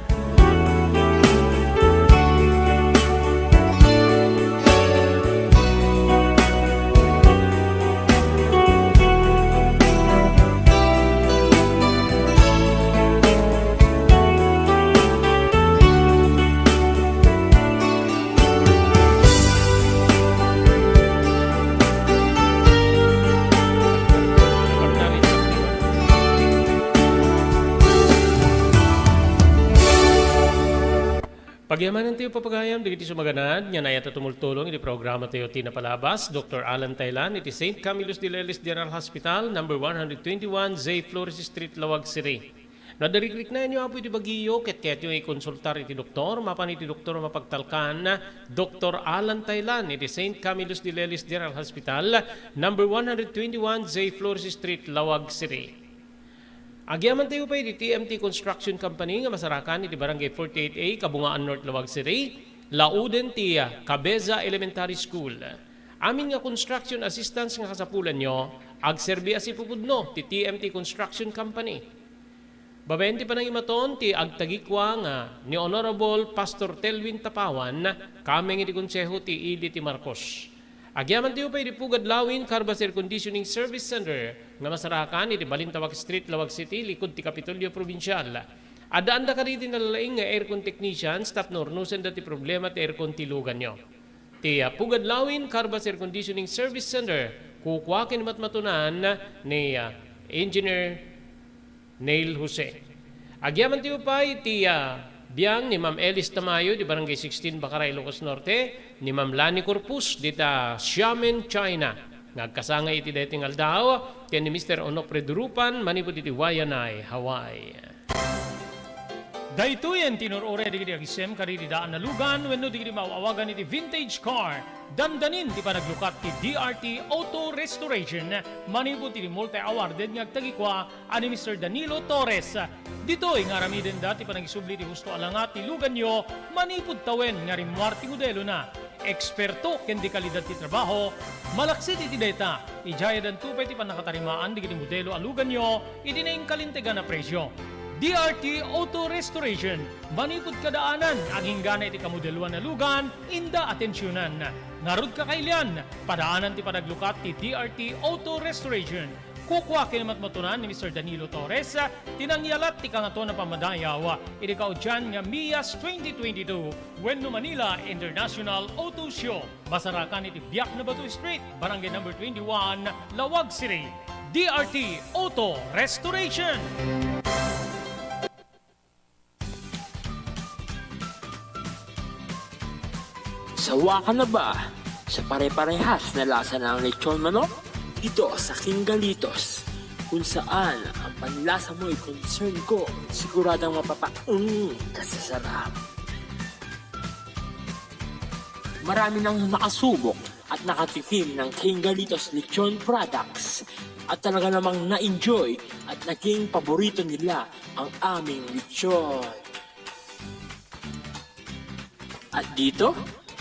Pagyamanan tayo papagayam, digiti sumaganad, yan ay tumultulong iti programa tayo tinapalabas, Dr. Alan Taylan, iti St. Camillus de Lelis General Hospital, number 121, J. Flores Street, Lawag City. Nadariklik na inyo apo iti bagiyo, ket yung ikonsultar iti doktor, mapan iti doktor mapagtalkan, Dr. Alan Taylan, iti St. Camillus de Lelis General Hospital, number 121, J. Flores Street, Lawag City. Agyaman tayo pa iti TMT Construction Company nga masarakan iti Barangay 48A, Kabungaan North, Lawag City, lauden ti Cabeza Elementary School. Amin nga construction assistance nga kasapulan nyo, agserbi as ipupudno ti TMT Construction Company. Babayan ti panangimaton ti agtagikwa nga ni Honorable Pastor Telvin Tapawan kameng iti konseho ti Ili ti Marcos. Agyaman ti upay di Pugad Lawin Carbas Air Conditioning Service Center nga masarakan iti Balintawak Street, Lawag City, likod ti Kapitolyo Provincial. Adaan da ka riti nalalaing nga aircon technician, staff nornusen dati problema ti aircon tilugan nyo. Ti Pugad Lawin Carbas Air Conditioning Service Center, kukwakin matmatunan ni Engineer Neil Jose. Agyaman ti upay ti biyang ni Ma'am Elis Tamayo di Barangay 16 Bakaray, Ilocos Norte, ni Ma'am Lani Corpus di ta Xiamen, China. Nagkasanga iti dating aldaw, ken ni Mr. Onofre Durupan, manipod iti Wayanay, Hawaii. Daytoyen tinurore digiti agisem kariti daan na lugan wenno digiti maawagan iti vintage car. Dandanin ti panaglukat ti DRT Auto Restoration. Manipod iti multi-awarded nga agtagikwa ani Mr. Danilo Torres. Ditoy nga ramiden dati panagisubli ti husto alangat ti lugan nyo manipod tawen nga rimwar ti modelo na. Eksperto ken di kalidad ti trabaho, malaksit iti data. Ijaya dan tupay ti panakatarimaan digiti modelo alugan nyo iti naing kalintegan na presyo. DRT Auto Restoration, manipod kadaanan, aging gana iti kamodeluan na lugan, inda atensyonan. Narod kakailian, padaanan ti panaglukat ti DRT Auto Restoration. Kukwa kinamatmatunan ni Mr. Danilo Torres, tinangyalat ti kangato na pamadayaw, iti kaudyan nga MIAS 2022, Wenno Manila International Auto Show. Basarakan iti Biak na Batu Street, Barangay number 21, Lawag City. DRT Auto Restoration. Sawa ka na ba sa pare-parehas na lasa ng lechon manok? Dito sa Kingalitos, kung saan ang panlasa mo ay concern ko, siguradang kasasarap. Marami nang nakasubok at nakatikim ng Kingalitos lechon products at talaga namang na-enjoy at naging paborito nila ang aming lechon. At dito,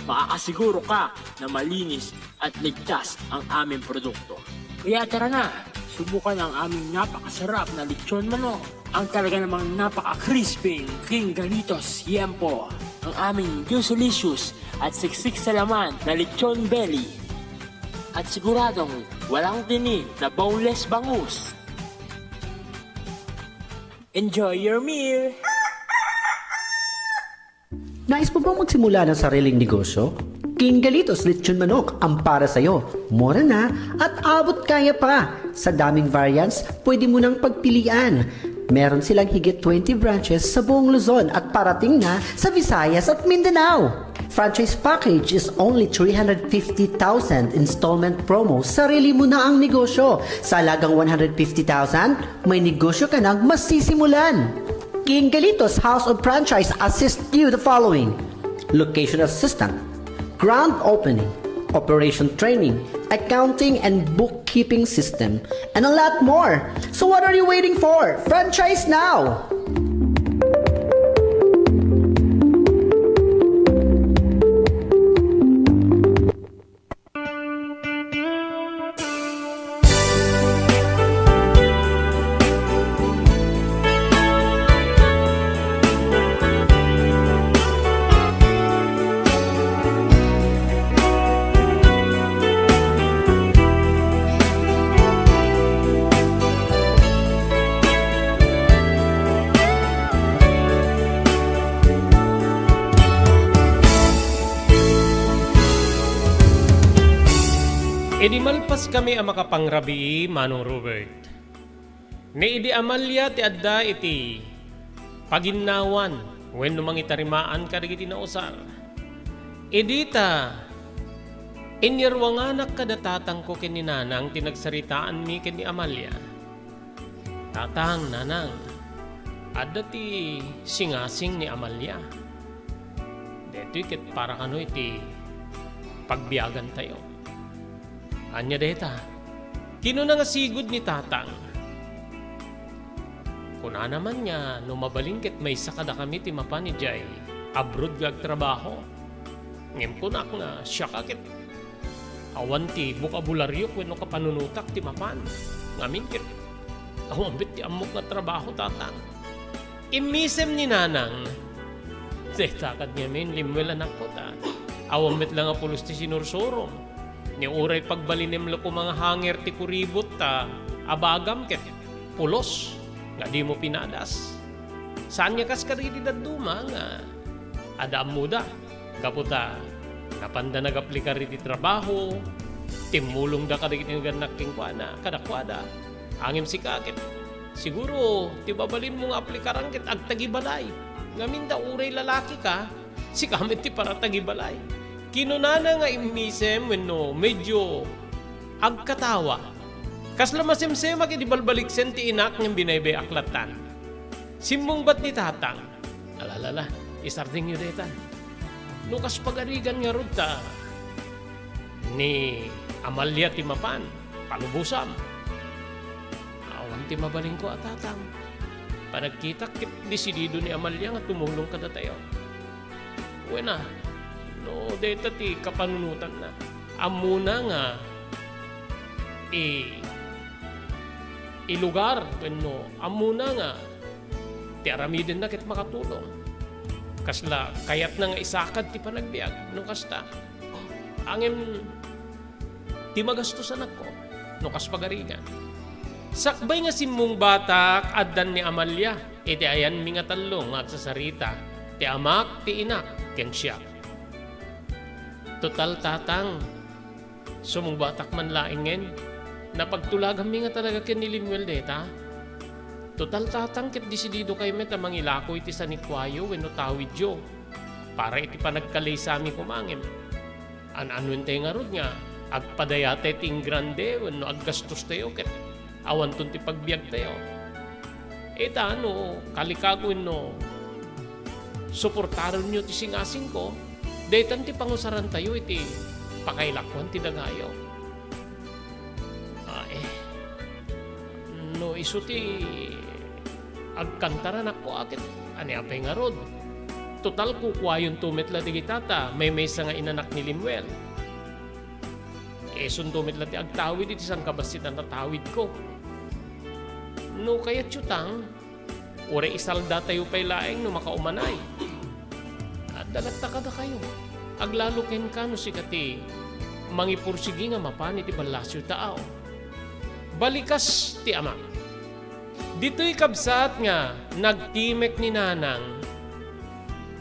makakasiguro ka na malinis at ligtas ang aming produkto. Kaya tara na, subukan ang aming napakasarap na lechon manok. Ang talaga namang napaka-crispy Kingalitos Yempo. Ang aming Juicelicious at siksik sa laman na lechon belly. At siguradong walang tinig na boneless bangus. Enjoy your meal! Nais mo bang magsimula ng sariling negosyo? Kingalitos Lechon Manok ang para sa'yo. Mura na at abot kaya pa. Sa daming variants, pwede mo nang pagpilian. Meron silang higit 20 branches sa buong Luzon at parating na sa Visayas at Mindanao. Franchise package is only 350,000 installment promo. Sarili mo na ang negosyo. Sa halagang 150,000, may negosyo ka nang masisimulan. Kingalitos House of Franchise assist you the following: location assistant, grand opening, operation training, accounting and bookkeeping system, and a lot more. So what are you waiting for? Franchise now! Malpas kami ang makapangrabii, Manong Robert. Ni idi amalya ti adda iti paginnawan wenno mangitarimaan kadagiti nausar. Idita inyarwanganak kada tatang ko ken ni nanang tinagsaritaan mi ken ni Amalya. Tatang, nanang, adda ti singasing ni Amalya. Deto'y ket para kano iti pagbiyagan tayo. Anya deta, kino na nga sigud ni tatang. Kuna naman niya, no mabalingkit may sakada kami ti mapan ni Jay, abroad gag trabaho. Ngem kunak nga siya kakit. Awan ti bukabularyo kwen no kapanunutak ti mapan. Ngamin kit, awambit ti amok nga trabaho tatang. imisem ni nanang, takad niya min, limwel anak ko ta. Awamit lang nga pulos ti sinursurom. Ni uray pagbalinim lo ko mga hanger ti kuribot ta, abagam ket pulos, nga di mo pinadas. Saan nga kas karili daduma nga, adam muda, kaputa, napanda nag-aplika rin ti trabaho, timulong da kadagit yung ganaking kuana, kadakwada, angim si kakit. Siguro, tibabalin mo nga aplikaran kit ag tagibalay. Ngamin da uray lalaki ka, si kamit ti para tagibalay. Kinunana nga imisem wenno medyo agkatawa. Kasla masimsema kiti balbaliksen ti inak ng binaybay aklatan. Simbong bat ni tatang, alalala, isarting nyo detan. Nukas pagarigan nga ruta ni Amalia Timapan, palubusam. Awan ti mabaling ko at tatang. Panagkita kit disidido ni Amalia nga tumulong kada tayo. Wena, no, deta ti kapanunutan na. Amuna nga ilugar, no, amuna nga ti aramidin na kit makatulong. Kasla kayat na nga isakad ti panagbiag nung kasta. Angin ti magastusan ako nung kaspagarigan. Sakbay nga simong batak addan ni Amalia, iti ayan mi nga talong at sasarita, ti amak ti inak ken siya. Total tatang, sumong batak man laingen, napagtulagan mi nga talaga ken ni Limuel deta. Total tatang ket disidido kay met amang ilako iti sanikwayo wenno tawid yo. Para iti panagkalay sa amin kumangim. An-anwen tayo nga rod nga, agpadayate ting grande wenno aggastos tayo ket awan ton ti pagbiag tayo. Eta ano, kalikago wenno suportaron nyo ti singasing ko, daytan ti pangusaran tayo iti pakailakwan ti dagayo. No iso ti agkantaran ako akit ani apay nga rod. Total kukwayon tumitla di kitata may mesa nga inanak ni Limuel. Esun tumitla ti agtawid iti sang kabasitan na tawid ko. No kaya tiyutang ore isalda tayo pay laeng no makaumanay. At dalagta kada kayo. Aglalo ken kano si kati mangipursigi nga mapan iti balasyo tao. Balikas ti ama. Dito'y kabsat nga nagtimek ni nanang.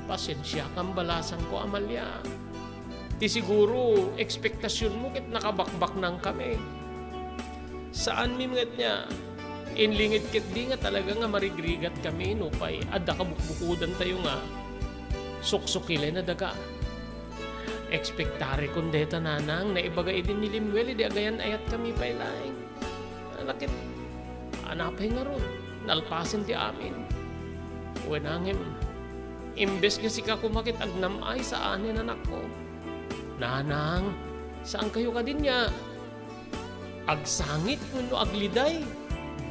Pasensya kang balasan ko, Amalia. Ti siguro ekspektasyon mo kit nakabakbak nang kami. Saan mimnget niya? Inlingit kit di nga talaga nga marigrigat kami no pay adda kabukbukudan tayo nga suksukilay na daga. Ekspektare kon deta nanang na ibagay din ni Limuel di agayan ayat kami pay laing. Nakit anapay nga ron, nalpasin ti amin. Wenangim, imbes nga si kakumakit agnamay sa anin anak ko. Nanang, saan kayo ka din niya? Agsangit kuno agliday.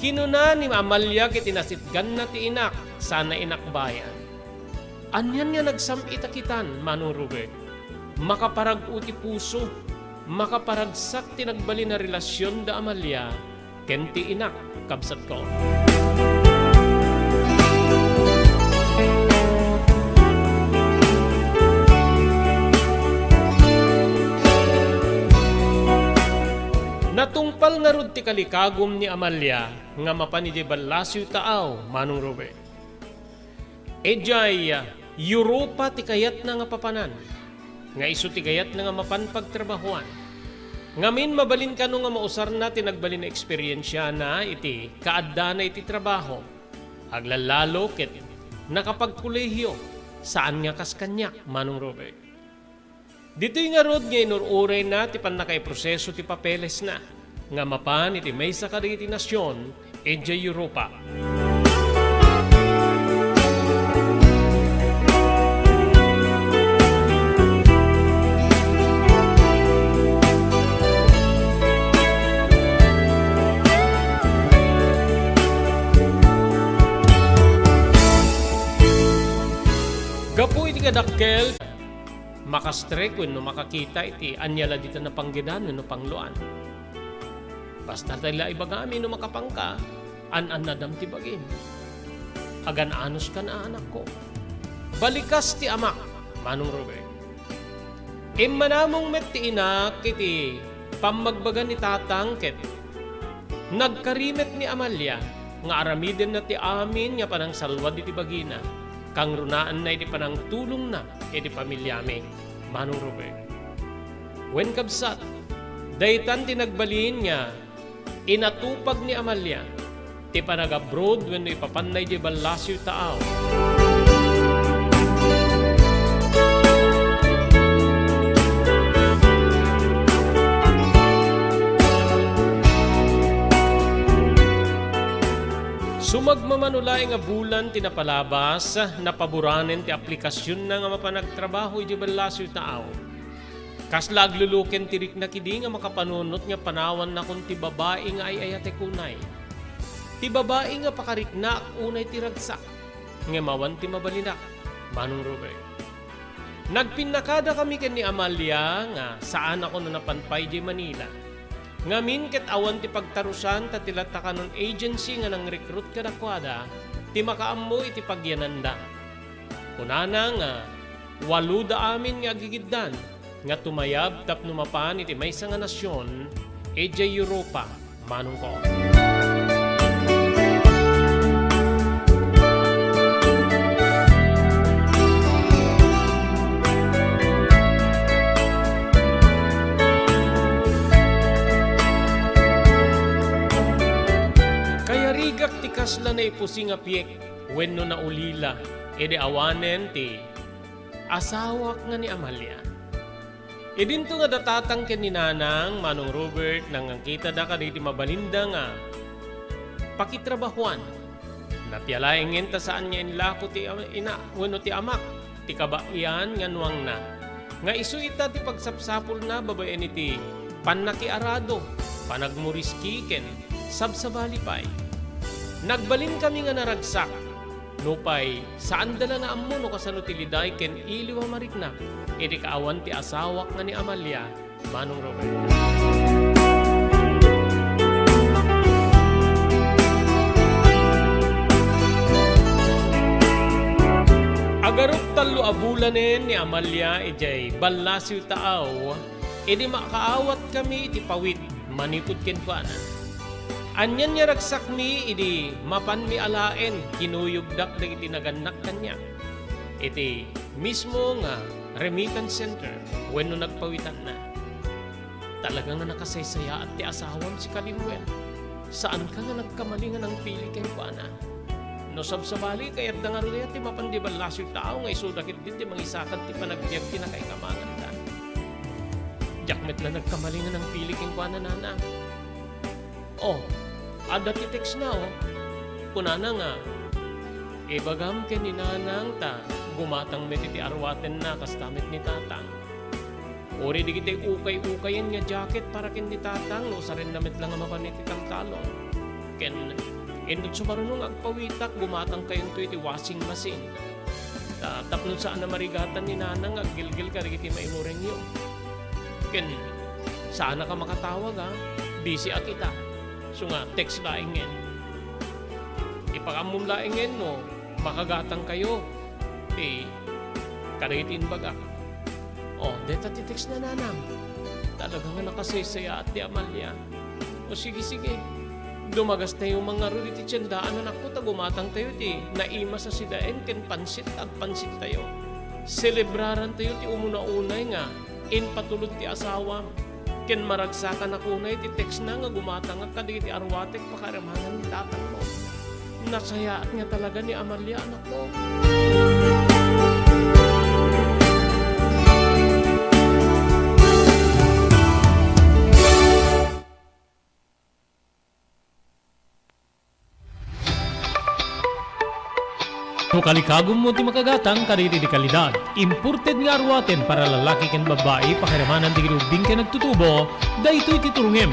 Kinuna ni Amalia kitinasitgan na ti inak, sana inakbayan. Anyan nga nagsamitakitan, Manong Ruben. Makaparag-uti puso, makaparagsak tinagbali na relasyon da Amalia, kenti inak, kabsat ko. Natungpal nga rod ti kalikagom ni Amalia, nga mapanidi balasyo taaw, Manong Ruben. Ejay, Europa ti kayat na nga papanan, nga iso ti kayat na nga mapanpagtrabahuan. Ngamin mabalin ka nga mausar na tinagbalin na eksperyensya na iti kaadda na iti trabaho. Aglalalo ket nakapagkolehiyo saan nga kaskanyak, Manong Robert. Dito'y nga rod nga inururay na ti panakay proseso ti papeles na nga mapan iti may sa kaditi nasyon edya Europa. Gapu iti kadakkel, makastrek no makakita iti anyala dito na panggidan no pangluan. Basta tayo ibagami no makapangka, an-an nadam ti bagin. agan anos ka na anak ko. Balikas ti amak, Manong Robert. Manamong met ti inak iti pamagbagan ni tatang ket nagkarimet ni Amalia nga aramiden na ti amin nga panang salwad iti bagina kang runaan na iti panang tulong na iti pamilyami, Manong Robert. Wen kabsat, daytan ti nagbalin nga inatupag ni Amalia ti panag-abroad when ipapanay di balasyo taaw. Sumagmamanulay nga bulan tinapalabas na paburanen ti aplikasyon na nga mapanagtrabaho iti balasyo taaw. Kasla agluluken tirik na kidi nga makapanunot nga panawan na kung ti babae nga ay ayate kunay. Ti babae nga pakarikna unay ti ragsak nga mawan ti mabalinak, Manong Robert. Nagpinakada kami ken ni Amalia nga saan ako na napanpay di Manila. Ngamin ket awan ti pagtarusan ta tilata kanon agency nga nang recruit kadakwada ti makaammo iti pagyananda. Kunana nga 8 amin nga agigiddan nga tumayab tapno mapan iti maysa nga nasyon iti Europa, Manong ko. Kasla na ipusi nga piyek wenno na ulila edi awanen ti asawak nga ni Amalia. Idinto nga datatang ken ni Nanang, Manong Robert, nang kita da ka di mabalinda nga pakitrabahuan. Natiyalaingen ta saan niya inlako ti ina wenno ti amak ti kabaian nga nuang na. Nga isu ita ti pagsapsapol na babaen iti pannakiarado, panagmuriski ken sabsabali pay. Nagbalin kami nga naragsak. Nupay, saan dala na ammo no kasano tiliday ken iliwa marikna. Iti kaawan ti asawak nga ni Amalia, Manong Robert. Agarup talo abulanen ni Amalia ijay balasyo taaw. Iti makaawat kami iti pawit manipud ken kuanan. Anyan niya ragsak mi, idi mapan mi alaen, kinuyugdak na iti naganak kanya. Iti mismo nga remittance center, when no nagpawitan na. Talagang nga nakasaysaya at ti asawam si Kalinwen. Saan ka nga nagkamalingan ng pili kay Kuana? No sabsabali, kaya't nga rin ti mapandibal lasyo tao, nga isudakit din ti mangisakan ti panagbiag ti nakaikamangan ta. Jakmet na nagkamalingan ng pili kay Kuana nana. Oh, ada ti text na kunana nga ibagam ken ni Nanang ta gumatang met iti arwaten na kastamit ni tatang. Ori di kiti ukay-ukayan nga jacket para ken ni tatang no saren namet lang nga mapan iti taltalon. Ken endot sa marunong agpawitak gumatang kayon to iti washing machine. Tapno saan na marigatan ni Nanang aggilgil ka iti maimureng yo. Ken saan ka makatawag ha? Busy at kita. So nga, text laingen. Ipakamum laingen no, makagatang kayo. Karitin baga. Oh, deta ti text na Nanang. Talaga nga nakasaysaya at di Amalia. O sige, dumagas tayo mga ruli ti tiyandaan anak ko, tagumatang tayo ti naima sa sidaen, ken pansit at pansit tayo. Celebraran tayo ti umuna-unay nga, in patulog ti asawa. Ken maragsakan ako na iti text na nga gumatang nga kaditi arwatek pakaramanan ni tatang mo. Nasayaat nga talaga ni Amalia anak ko. No kalikagom mo ti makagatang kariri di kalidad. Imported nga arwaten para lalaki ken babae pakiramanan di grubing ken nagtutubo. Daytoy titurungem.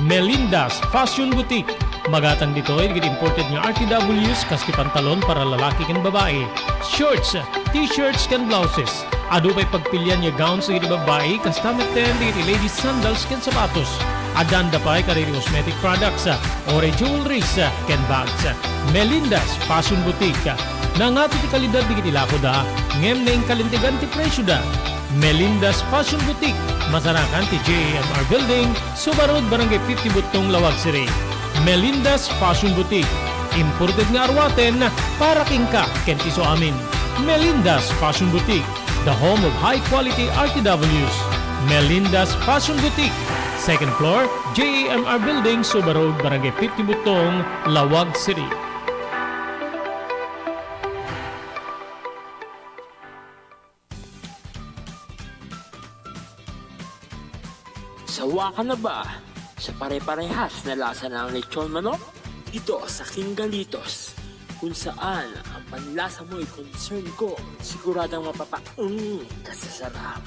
Melinda's Fashion Boutique. Magatang ditoy digit imported nga RTWs kas ti pantalon para lalaki ken babae. Shorts, t-shirts ken blouses. Adu pay pagpilian nga gowns digit babae kas tamet ten digit ladies sandals ken sapatos. Adan dapay kariri cosmetic products, ore jewelries, ken bags, Melinda's Fashion Boutique. Nangato ti kalidad di kiti lako da, ngem na kalintigan ti presyo da. Melinda's Fashion Boutique, masarakan ti JMR Building, Subarod Barangay 50 Butong, Lawag City. Melinda's Fashion Boutique, imported nga arwaten para kingka kentiso amin. Melinda's Fashion Boutique, the home of high-quality RTWs. Melinda's Fashion Boutique, second floor, JMR Building, Subarod Barangay 50 Butong, Lawag City. Sawa ka na ba sa pare-parehas na lasa ng lechon manok? Dito sa King Galitos, kung saan ang panlasa mo ay concern ko, siguradang kasasarap.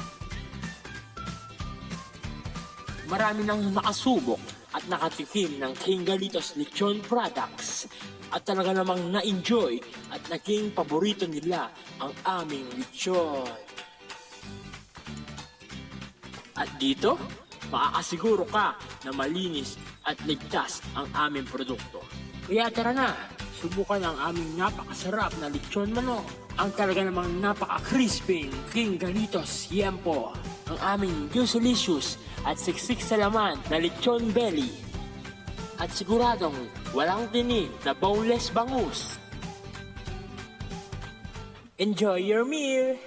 Marami nang nakasubok at nakatikim ng King Galitos lechon products at talaga namang na-enjoy at naging paborito nila ang aming lechon. At dito, makakasiguro ka na malinis at ligtas ang aming produkto. Kaya tara na, subukan ang aming napakasarap na lechon manok. Ang talaga namang napaka-crisping King Galitos Yempo. Ang aming Juicelicious at siksik sa laman na lechon belly. At siguradong walang tinig na boneless bangus. Enjoy your meal!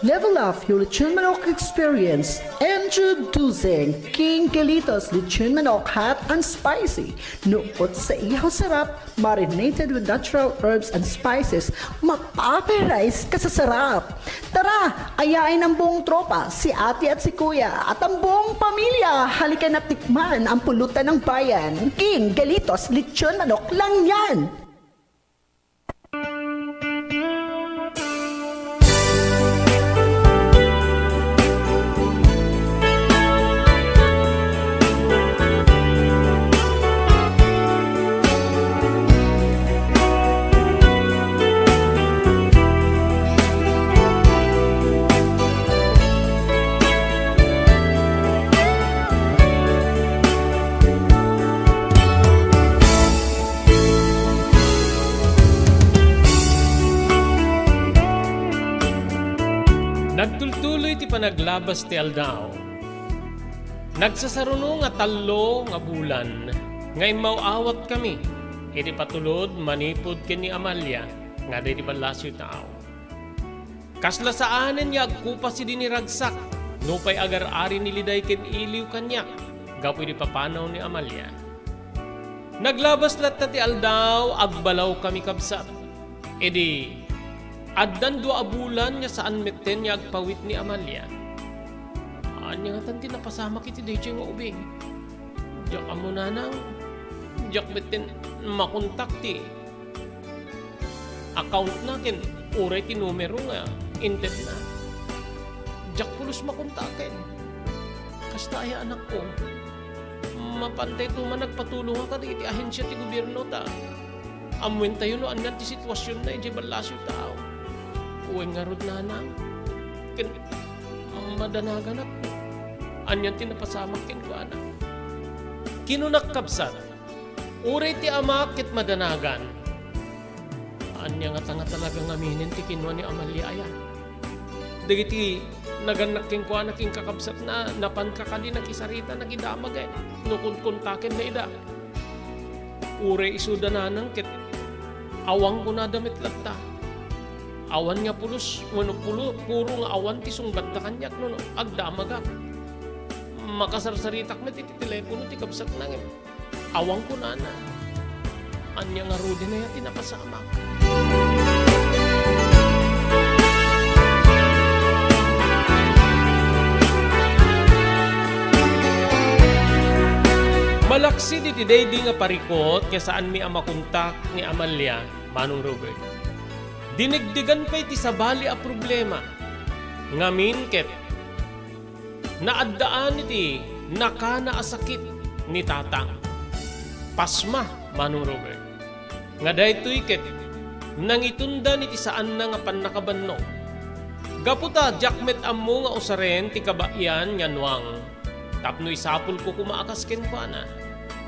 Level up your lechon manok experience. Introducing King Galitos Lechon Manok Hot and Spicy. Nuot sa ihaw sarap, marinated with natural herbs and spices, mapaperize ka sa sarap. Tara, ayain ang buong tropa, si ate at si kuya, at ang buong pamilya. Halika na tikman ang pulutan ng bayan. King Galitos Lechon Manok lang yan. Nagtultuloy ti panaglabas ti Aldao. Nagsasaruno nga talo nga bulan, nga imawawat kami. Iti patulod manipod ken ni Amalia, nga di balasyo tao. Kasla saanen niya agkupa si diniragsak, nupay agar-ari ni Liday ken iliw kanyak, gapoy di papanaw ni Amalia. Naglabas latta ti Aldao, agbalaw kami kabsat. Edi addan 2 bulan niya saan meten niya agpawit ni Amalia. Anya nga tanti napasama kiti DJ nga ubing. Diyak amo nanang, diyak meten makontak ti account natin, uray ti numero nga, inted na. Diyak pulos makontakin. Kasta ay anak ko, mapantay tuman nagpatulong ka iti ahensya ti gobyerno ta. Amuin tayo no anyan ti sitwasyon na iti balasyo tao. Uwing nga rod nanang, ken madanagan ako. Anyan tinapasamak ken ko anak. Kinunak kabsat, uray ti ama ket madanagan. Anya nga tanga talaga ngaminin ti kinwa ni Amalia ayan. Dagiti naganak ken ko anak king kakabsat na napan ka kadi nakisarita nagidamag nukun-kuntaken na ida. Uray isuda nanang ket awang ko na damit latta. Awan nga pulos, puro nga awan ti sunggat na kanyak, no, agdamagak. Makasarsaritak met iti telepono ti kabsat nangin. Awang ko na. Anya nga rudi na yati napasamak. Malaksi di day nga parikot kaya saan mi amakuntak ni Amalia, Manong Robert. Dinigdigan pa iti sabali a problema. Ngamin ket naaddaan iti nakana asakit ni tatang. Pasma, Manong Robert. Nga daytoy ket nangitundan iti saan na nga panakabanno. Gaputa jakmet ammo nga usaren ti kabayan nga nuang. Tapno isapul ko kumaakas ken kuana.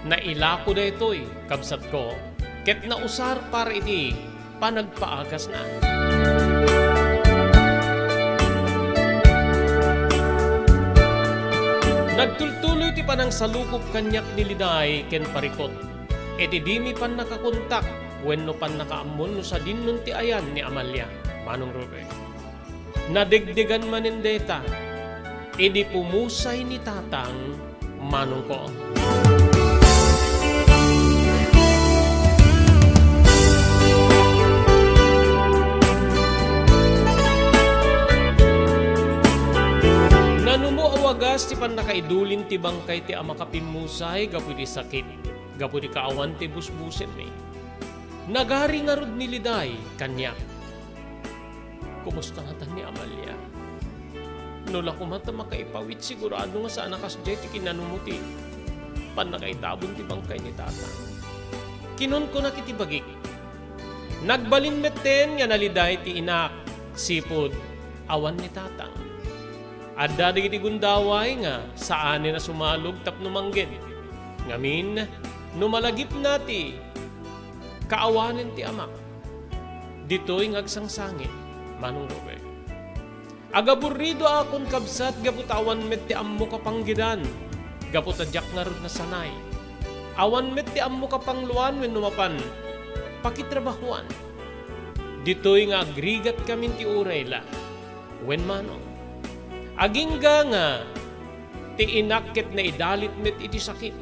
Nailako da ito'y kabsat ko. Ket na usar para iti panagpaagas na. Nagtultuloy ti panang salukop kanyak ni Liday ken parikot. Iti dimi pan nakakontak wenno pan nakaammon no sa dinnon ti ayan ni Amalia. Manong Robert. Nadegdegan manindeta. Idi pumusay ni tatang manong ko. Nanumo awagas ti pan nakaidulin ti bangkay ti ama kapimusay gapu di sakit. Gapu di kaawan ti busbusen mi. Nagari nga rod ni Liday kanya. Kumusta nga ni Amalia? Nula ko mata makaipawit sigurado nga sa anakas jay ti kinanumuti. Pan nakaitabon ti bangkay ni tatang. Kinon ko na kitibagik. Nagbalin meten nga naliday ti inak. Sipod awan ni tatang. Adda digiti gundaway nga saan na sumalog tapno mangged. Ngamin, numalagip nati kaawanen ti amak. Dito'y ngagsangsangit. Manong Robert. Agaburrido akon kabsat gaputawan met ti ammo kapanggidan. Gaputadyak nga rod na sanay. Awan met ti ammo kapangluan wen numapan. Pakitrabahuan. Dito'y nga agrigat kami ti urayla. Wen manong. Agingga nga ti inakket na idalit met iti sakit.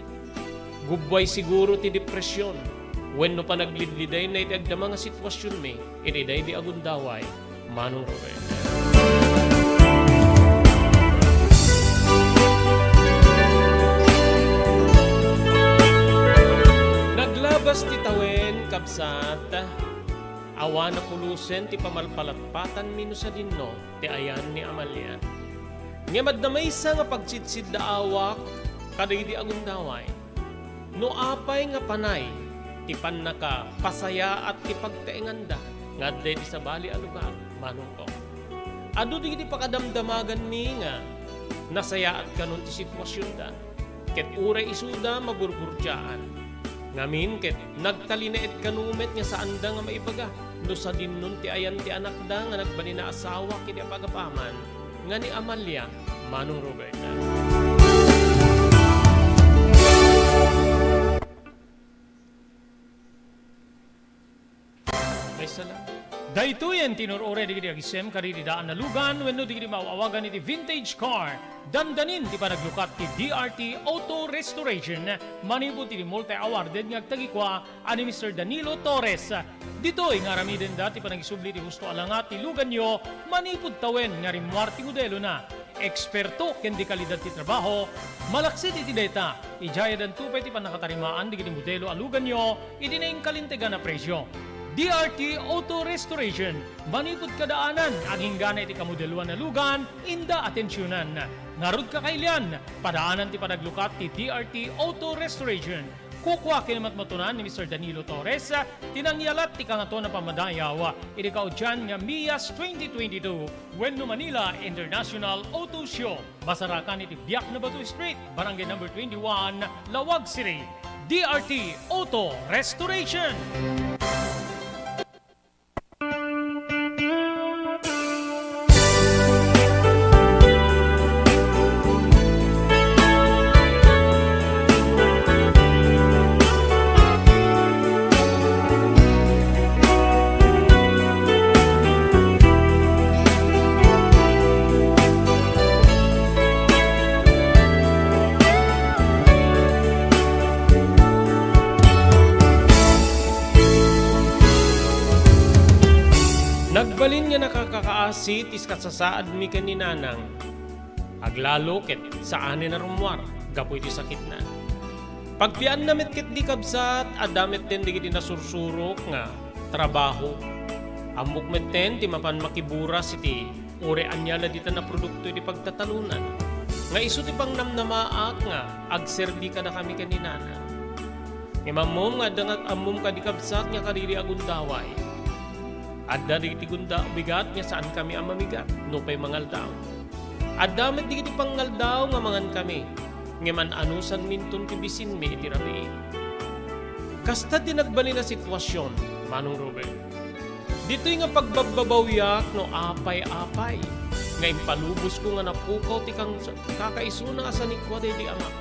Gubway siguro ti depresyon. Wen no panaglidliday na iti agdama nga sitwasyon mi. Itiday di agundaway. Manong Robert. Naglabas ti tawen kabsat awa na pulusen ti pamalpalatpatan mino sa dinno ti ayan ni Amalia. Ngamad na may isa nga pagsidsid da awak kaday di agundaway. No apay nga panay ti pannaka pasaya at ti pagtaenganda ngadde di sa bali a lugar. Manong ko. Ado di pakadamdamagan mi nga nasaya at kanon ti sitwasyon da. Ket uray isuda maburburjaan. Ngamin ket nagtalinaet kanumet nga saan da nga maibaga. No sa dinnon ti ayan ti anak da nga nagbali na asawa kiti apagapaman nga ni Amalia. Manong Roberta. May salamat. Daytoyen tinurore digiti agisem karidi daan na lugan wenno digiti mawawagan iti vintage car. Dandanin ti panaglukat ti DRT Auto Restoration. Manibot ti multi-awarded nga agtagikwa ani Mr. Danilo Torres. Ditoy nga ramiden dati panagisubli ti husto alangat ti lugan nyo manipod tawen nga rimwar ti modelo na. Eksperto ken di kalidad ti trabaho, malaksit iti data. Ijaya dan tupay ti panakatarimaan digiti modelo alugan nyo iti naing kalintegan na presyo. DRT Auto Restoration, manipod kadaanan, aging gana iti kamodeluan na lugan, inda atensyonan. Narod kakailian, padaanan ti panaglukat ti DRT Auto Restoration. Kukwa kinamat matunan ni Mr. Danilo Torres, tinangyalat ti kangato na pamadayaw, iti kaudyan nga Mias 2022, Wenno Manila International Auto Show. Basarakan iti Biak na Batu Street, Barangay number 21, Lawag City. DRT Auto Restoration. Nagbalin nga nakakakaasi tis katsasaad mi kaninanang. Aglalo ket saan na rumwar, gapoy ti sakit na. Pagpian na met ket di kabsat, adamet ten di nasursurok nga trabaho. Amok met ten ti mapan makiburas iti ure anyala dita na produkto iti pagtatalunan. Nga iso ti pang namnamaak nga agserbi ka na kami kaninanang. Imamom nga dangat amom ka di kabsat nga kariri agundaway. Adda digiti gunda bigat nga saan kami ang mamigat, no pa'y mangaldaw. Adda met digiti pangaldaw nga mangan kami, nga man anusan minton kibisin mi iti rabi. Kasta tinagbali na sitwasyon, Manong Robert. Dito'y nga pagbabawyak no apay-apay. Nga impalubos ko nga napukaw ti kang kakaisuna asa ni kwa di amak.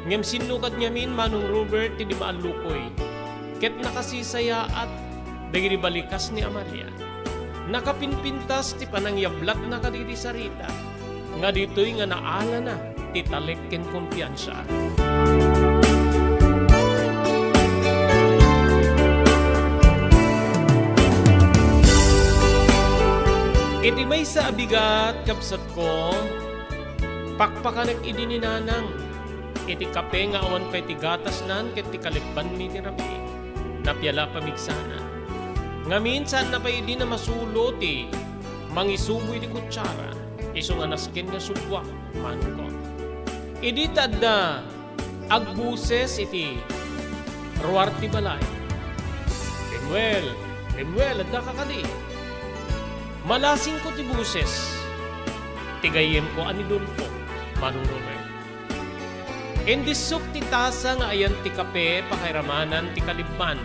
Ngem sinukad niya min Manong Robert ti di maalukoy. Ket nakasisaya at dagiti balikas ni Amalia. Nakapinpintas ti panangyablat na kaditi sarita. Nga dito'y nga naala na ti taleken kumpiyansa. Iti may sa abigat kapsat ko, pakpakanak idi ni nanang. Iti kape nga awan pa'y ti gatas nan, ket ti kalipban mi ti rabi. Napyala pamigsana. Nga minsan na pa'y di na masulo ti, mangisuboy ti kutsara, iso nga naskin nga subwa, Manong ko. Idi tadda, agbuses iti, ruwar ti balay. Lemuel, adda kakali. Malasing ko ti buses, tigayem ko ani Dulfo, Manong Robert. Indisok ti tasa nga ayan ti kape, pakairamanan ti kalibman,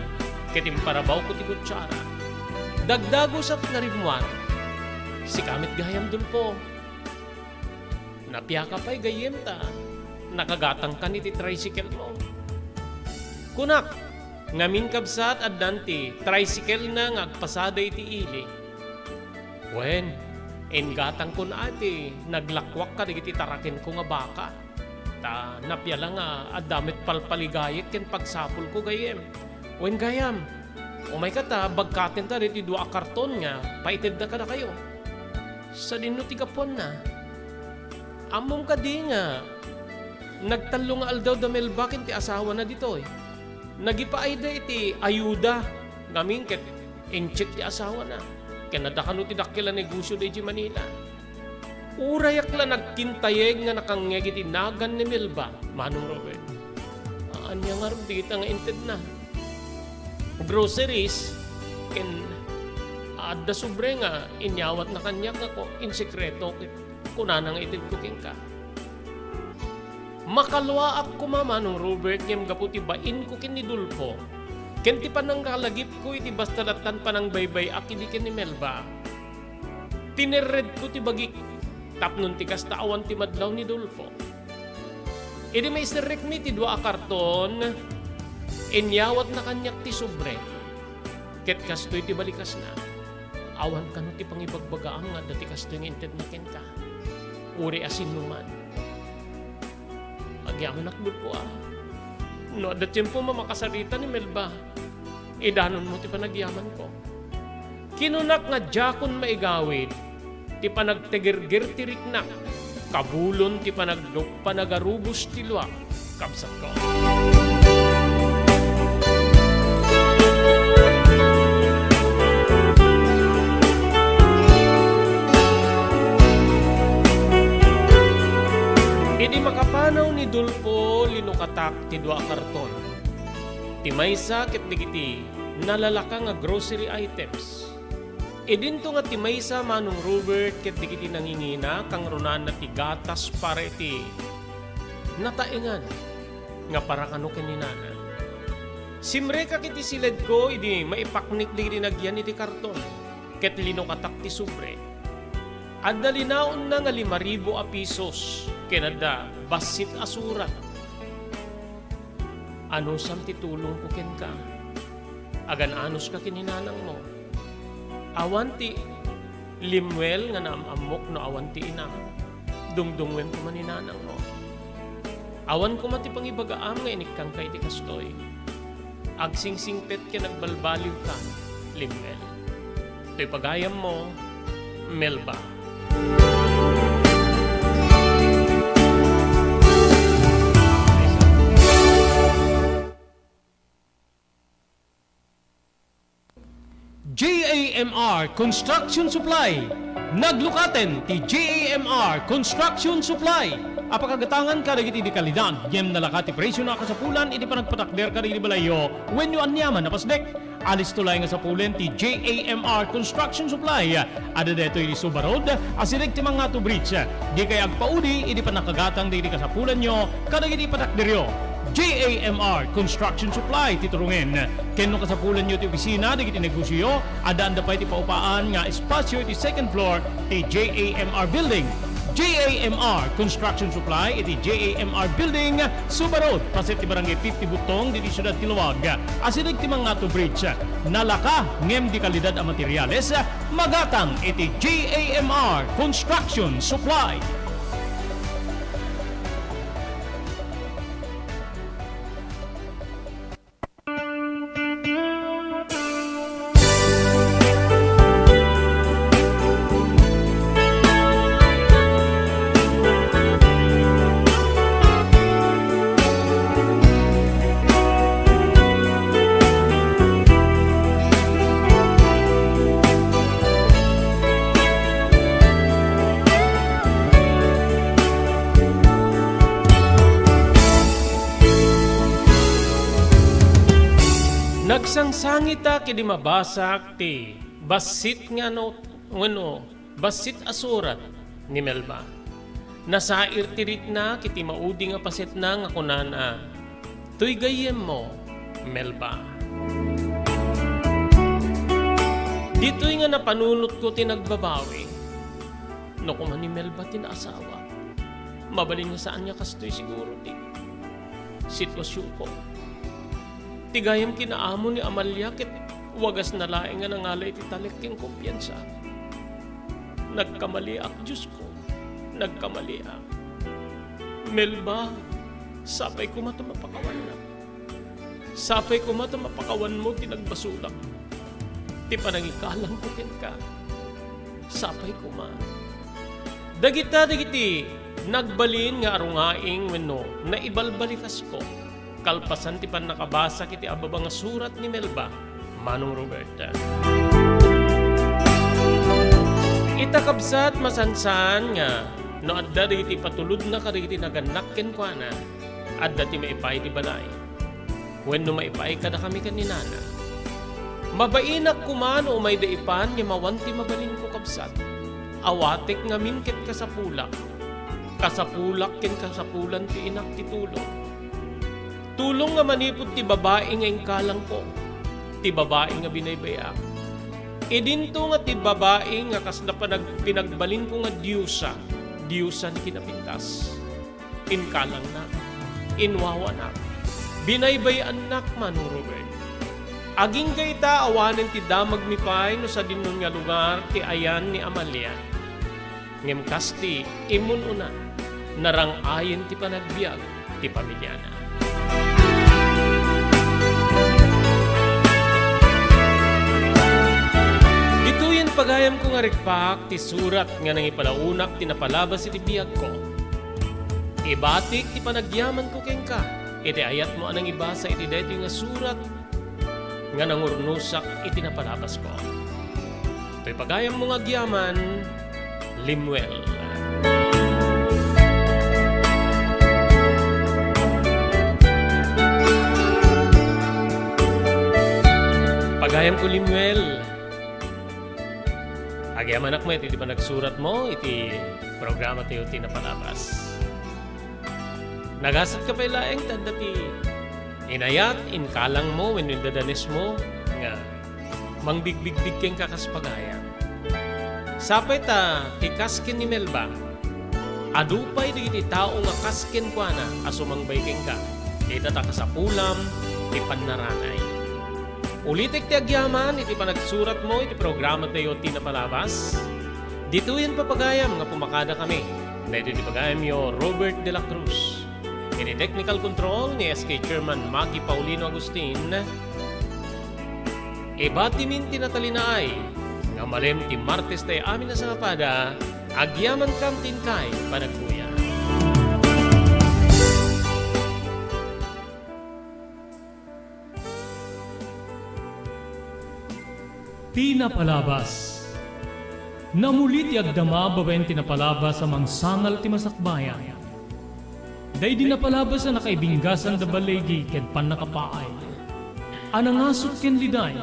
ketim parabaw ko ti kutsara. Dagdago sa narimwan, si kamit gayam Dulfo. Napiyaka pa'y gayem ta, nakagatang ka ni ti tricycle mo. Kunak, ngamin kabsat at danti, tricycle na nga agpasada iti ili. Wen, engatang ko na ati, naglakwak ka digiti tarakin ko nga baka. Ta napyala nga, adamit palpaligayit ken pagsapul ko gayem. Wen gayam, umay ka ta, bagkatin ta diti dua karton nga, paitid na ka na kayo. Sa dinuti kapon na. Amom ka di nga, nagtalo nga aldaw damel bakin ti asawa na dito eh. Nagipaay da iti ayuda, ngamin ket incheck ti asawa na. Kanadakano ti dakila negosyo di Manila. Urayak la nagkintayeg nga nakangeg iti nagan ni Melba, Manong Robert. Anya nga rin dita nga inted na. Groceries, ken adda sobre nga inyawat na kanyak ako in sekreto kunanang itid cooking ka. Makalwa ako Manong Robert ngem gaputi bain ko kin ni Dulfo. Ken ti panang kalagip ko iti bastalatan panang baybay akidi ken ni Melba. Tinered ko ti bagik tapnon ti kastaawan ti madlaw ni Dulfo. Idi may sirrik mi ti dua karton inyawat na kanyak ti sobre. Ket kastoy ti balikas na. Awan kano ti pangibagbagaang nga dati kastoy nga inted na ken ka. Uri asin numan. Agyaman akbul ko No, at tiyempo mamakasarita ni Melba. Idanon mo ti panagyaman ko. Kinunak nga jakon maigawid, ti panagtegerger ti riknak, kabulon ti panagarubos ti luwa, kapsat ko. Idi makapanaw ni Dulfo linukatak ti dua karton. Ti maysa ket digiti nalalaka nga grocery items. Idinto nga ti maysa Manong Robert ket digiti nangingina kang runan na ti gatas para iti nataengan nga para kano keninana. Simre ka kiti siled ko idi maipaknik digiti nagyan iti karton ket linukatak ti sobre. Adda linaon na nga 5,000 a pesos kenada basit asura. Ano sam titulong ko ken ka? Agan anos ka kininanang mo. Awanti limwel nga naamamok no awanti ina. Dungdungwem ko maninanang mo. Awan ko mati pangibagaam nga inikang kay ti kastoy. Agsingsingpet ka nagbalbaliw ka, limwel. To'y pagayam mo, Melba. JAMR Construction Supply. Naglukaten ti JAMR Construction Supply. Apakagatangan ka dagiti di kalidad, yem nalaka ti presyo na kasapulan iti panagpatakder ka di balayo when you anyaman na pasdek. alis tulay nga sa pulen ti JAMR Construction Supply. Ada dito yung Subarod, asinig ti mga to bridge. Di kay agpaudi, hindi pa nakagatang di ka sa pulen nyo, kada hindi patakdiryo. JAMR Construction Supply titurungin. Kenno ka sa pulen nyo ti opisina, di kiti negosyo, adaan da pa iti paupaan nga espasyo iti second floor ti JAMR Building. JAMR Construction Supply iti JAMR Building Subarod pasit ti barangay 50 Butong diti syudad ti Luwag. Asinig ti mga to bridge nalaka ngem di kalidad a materyales magatang iti JAMR Construction Supply. Nagsangsangita kidi mabasak ti basit nga no basit asurat ni Melba. Nasair tirit na kiti maudi nga pasit na nga kunana. Tuy gayem mo, Melba. Dito'y nga napanunot ko tinagbabawi. No kuman ni Melba tinaasawa. Mabalin nga saan niya kastoy siguro ti sitwasyon ko. Tigayam kinaamo ni Amalia kit wagas na laing nga nangalay ti taliking kumpiyansa. Nagkamali ak, Diyos ko. Nagkamali ak. Melba, sapay ko mata mapakawan na. Sapay ko mata mapakawan mo tinagbasulang. Ti panangikalang ko ka. Sapay ko ma. Dagiti, nagbalin nga arungaing wenno na ibalbalikas ko. Kalpasan ti pan nakabasa kiti ababa nga surat ni Melba, Manong Roberta. Itakabsat masansan nga no adda diti patulod na kaditi naganak ken kuana adda ti maipay ti balay. Wenno maipay kada kami kaninana. Mabainak kuman o may daipan nga mawanti mabalin ko kabsat. Awatek nga minket kasapulak. Kasapulak ken kasapulan ti inak ti tulong. Tulong nga manipod ti babae nga ingkalang ko. Ti babae nga binaybayak. Idinto nga ti babae nga kasda pa pinagbalin ko nga Diyosa. Diyosa ni kinapintas. Inkalang na. Inwawa na. Binaybayan nak, Manong Robert. Aging kayta awanin ti damag mi pay no sa dinun nga lugar ti ayan ni Amalia. Ngem kasti imun una. Narangayin ti panagbiag ti pamilyana. Dituyin pagayam ko nga rikpak ti surat nga nang ipalaunak ti napalabas iti biyag ko. Ibatik ti panagyaman ko keng ka. Iti ayat mo anang ibasa iti dito nga surat nga nangurnusak iti napalabas ko. Ito'y pagayam mo nga gyaman, Limuel. Pagayam ko, Limuel. Agyam anak mo, iti pa nagsurat mo, iti programa tayo ti napalabas. Nagasat ka pa ilaeng tanda ti inayat, inkalang mo, when dadanes mo, nga mangbigbig-big keng kakas pagayam. Sapay ta, ti kaskin ni Melba, adupay di iti tao nga kaskin kwa na, asumangbay keng ka, ita ta kasapulam, ti pannaranay. Ulitik ti agyaman, iti panagsurat mo, iti programa tayo ti napalabas. Dituyin papagayam nga pumakada kami. Dito ti pagayam yo, Robert de la Cruz. Iti technical control ni SK Chairman Maggie Paulino Agustin. Ibatimin ti natalinaay, nga malem ti Martes tayo amin na sa napada, agyaman kam tinkay panagkuya. Tinapalabas. Namulit ti agdama babaen tinapalabas sa mangsangal ti masakbayan. Day di napalabas na nakaibinggasan da balegi ken pan nakapaay. anangasot ken liday,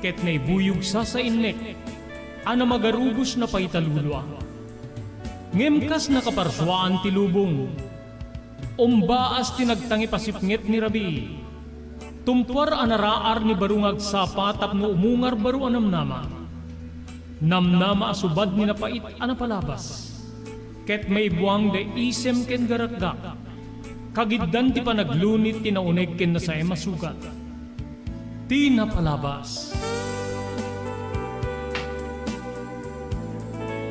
ket naibuyog sa innek, ana magarubos na paitalulwa. Ngemkas nakaparswaan ti lubong, umbaas tinagtangi pasipnget ni Rabi, tumpar anaraar ni barungag sapa tapno umungar baru anamnama, namnama asubad ni napait anapalabas, ket may buwang de isem ken garakgak, kagiddan ti panaglunit ti nauneg ken nasay masugat, ti napalabas.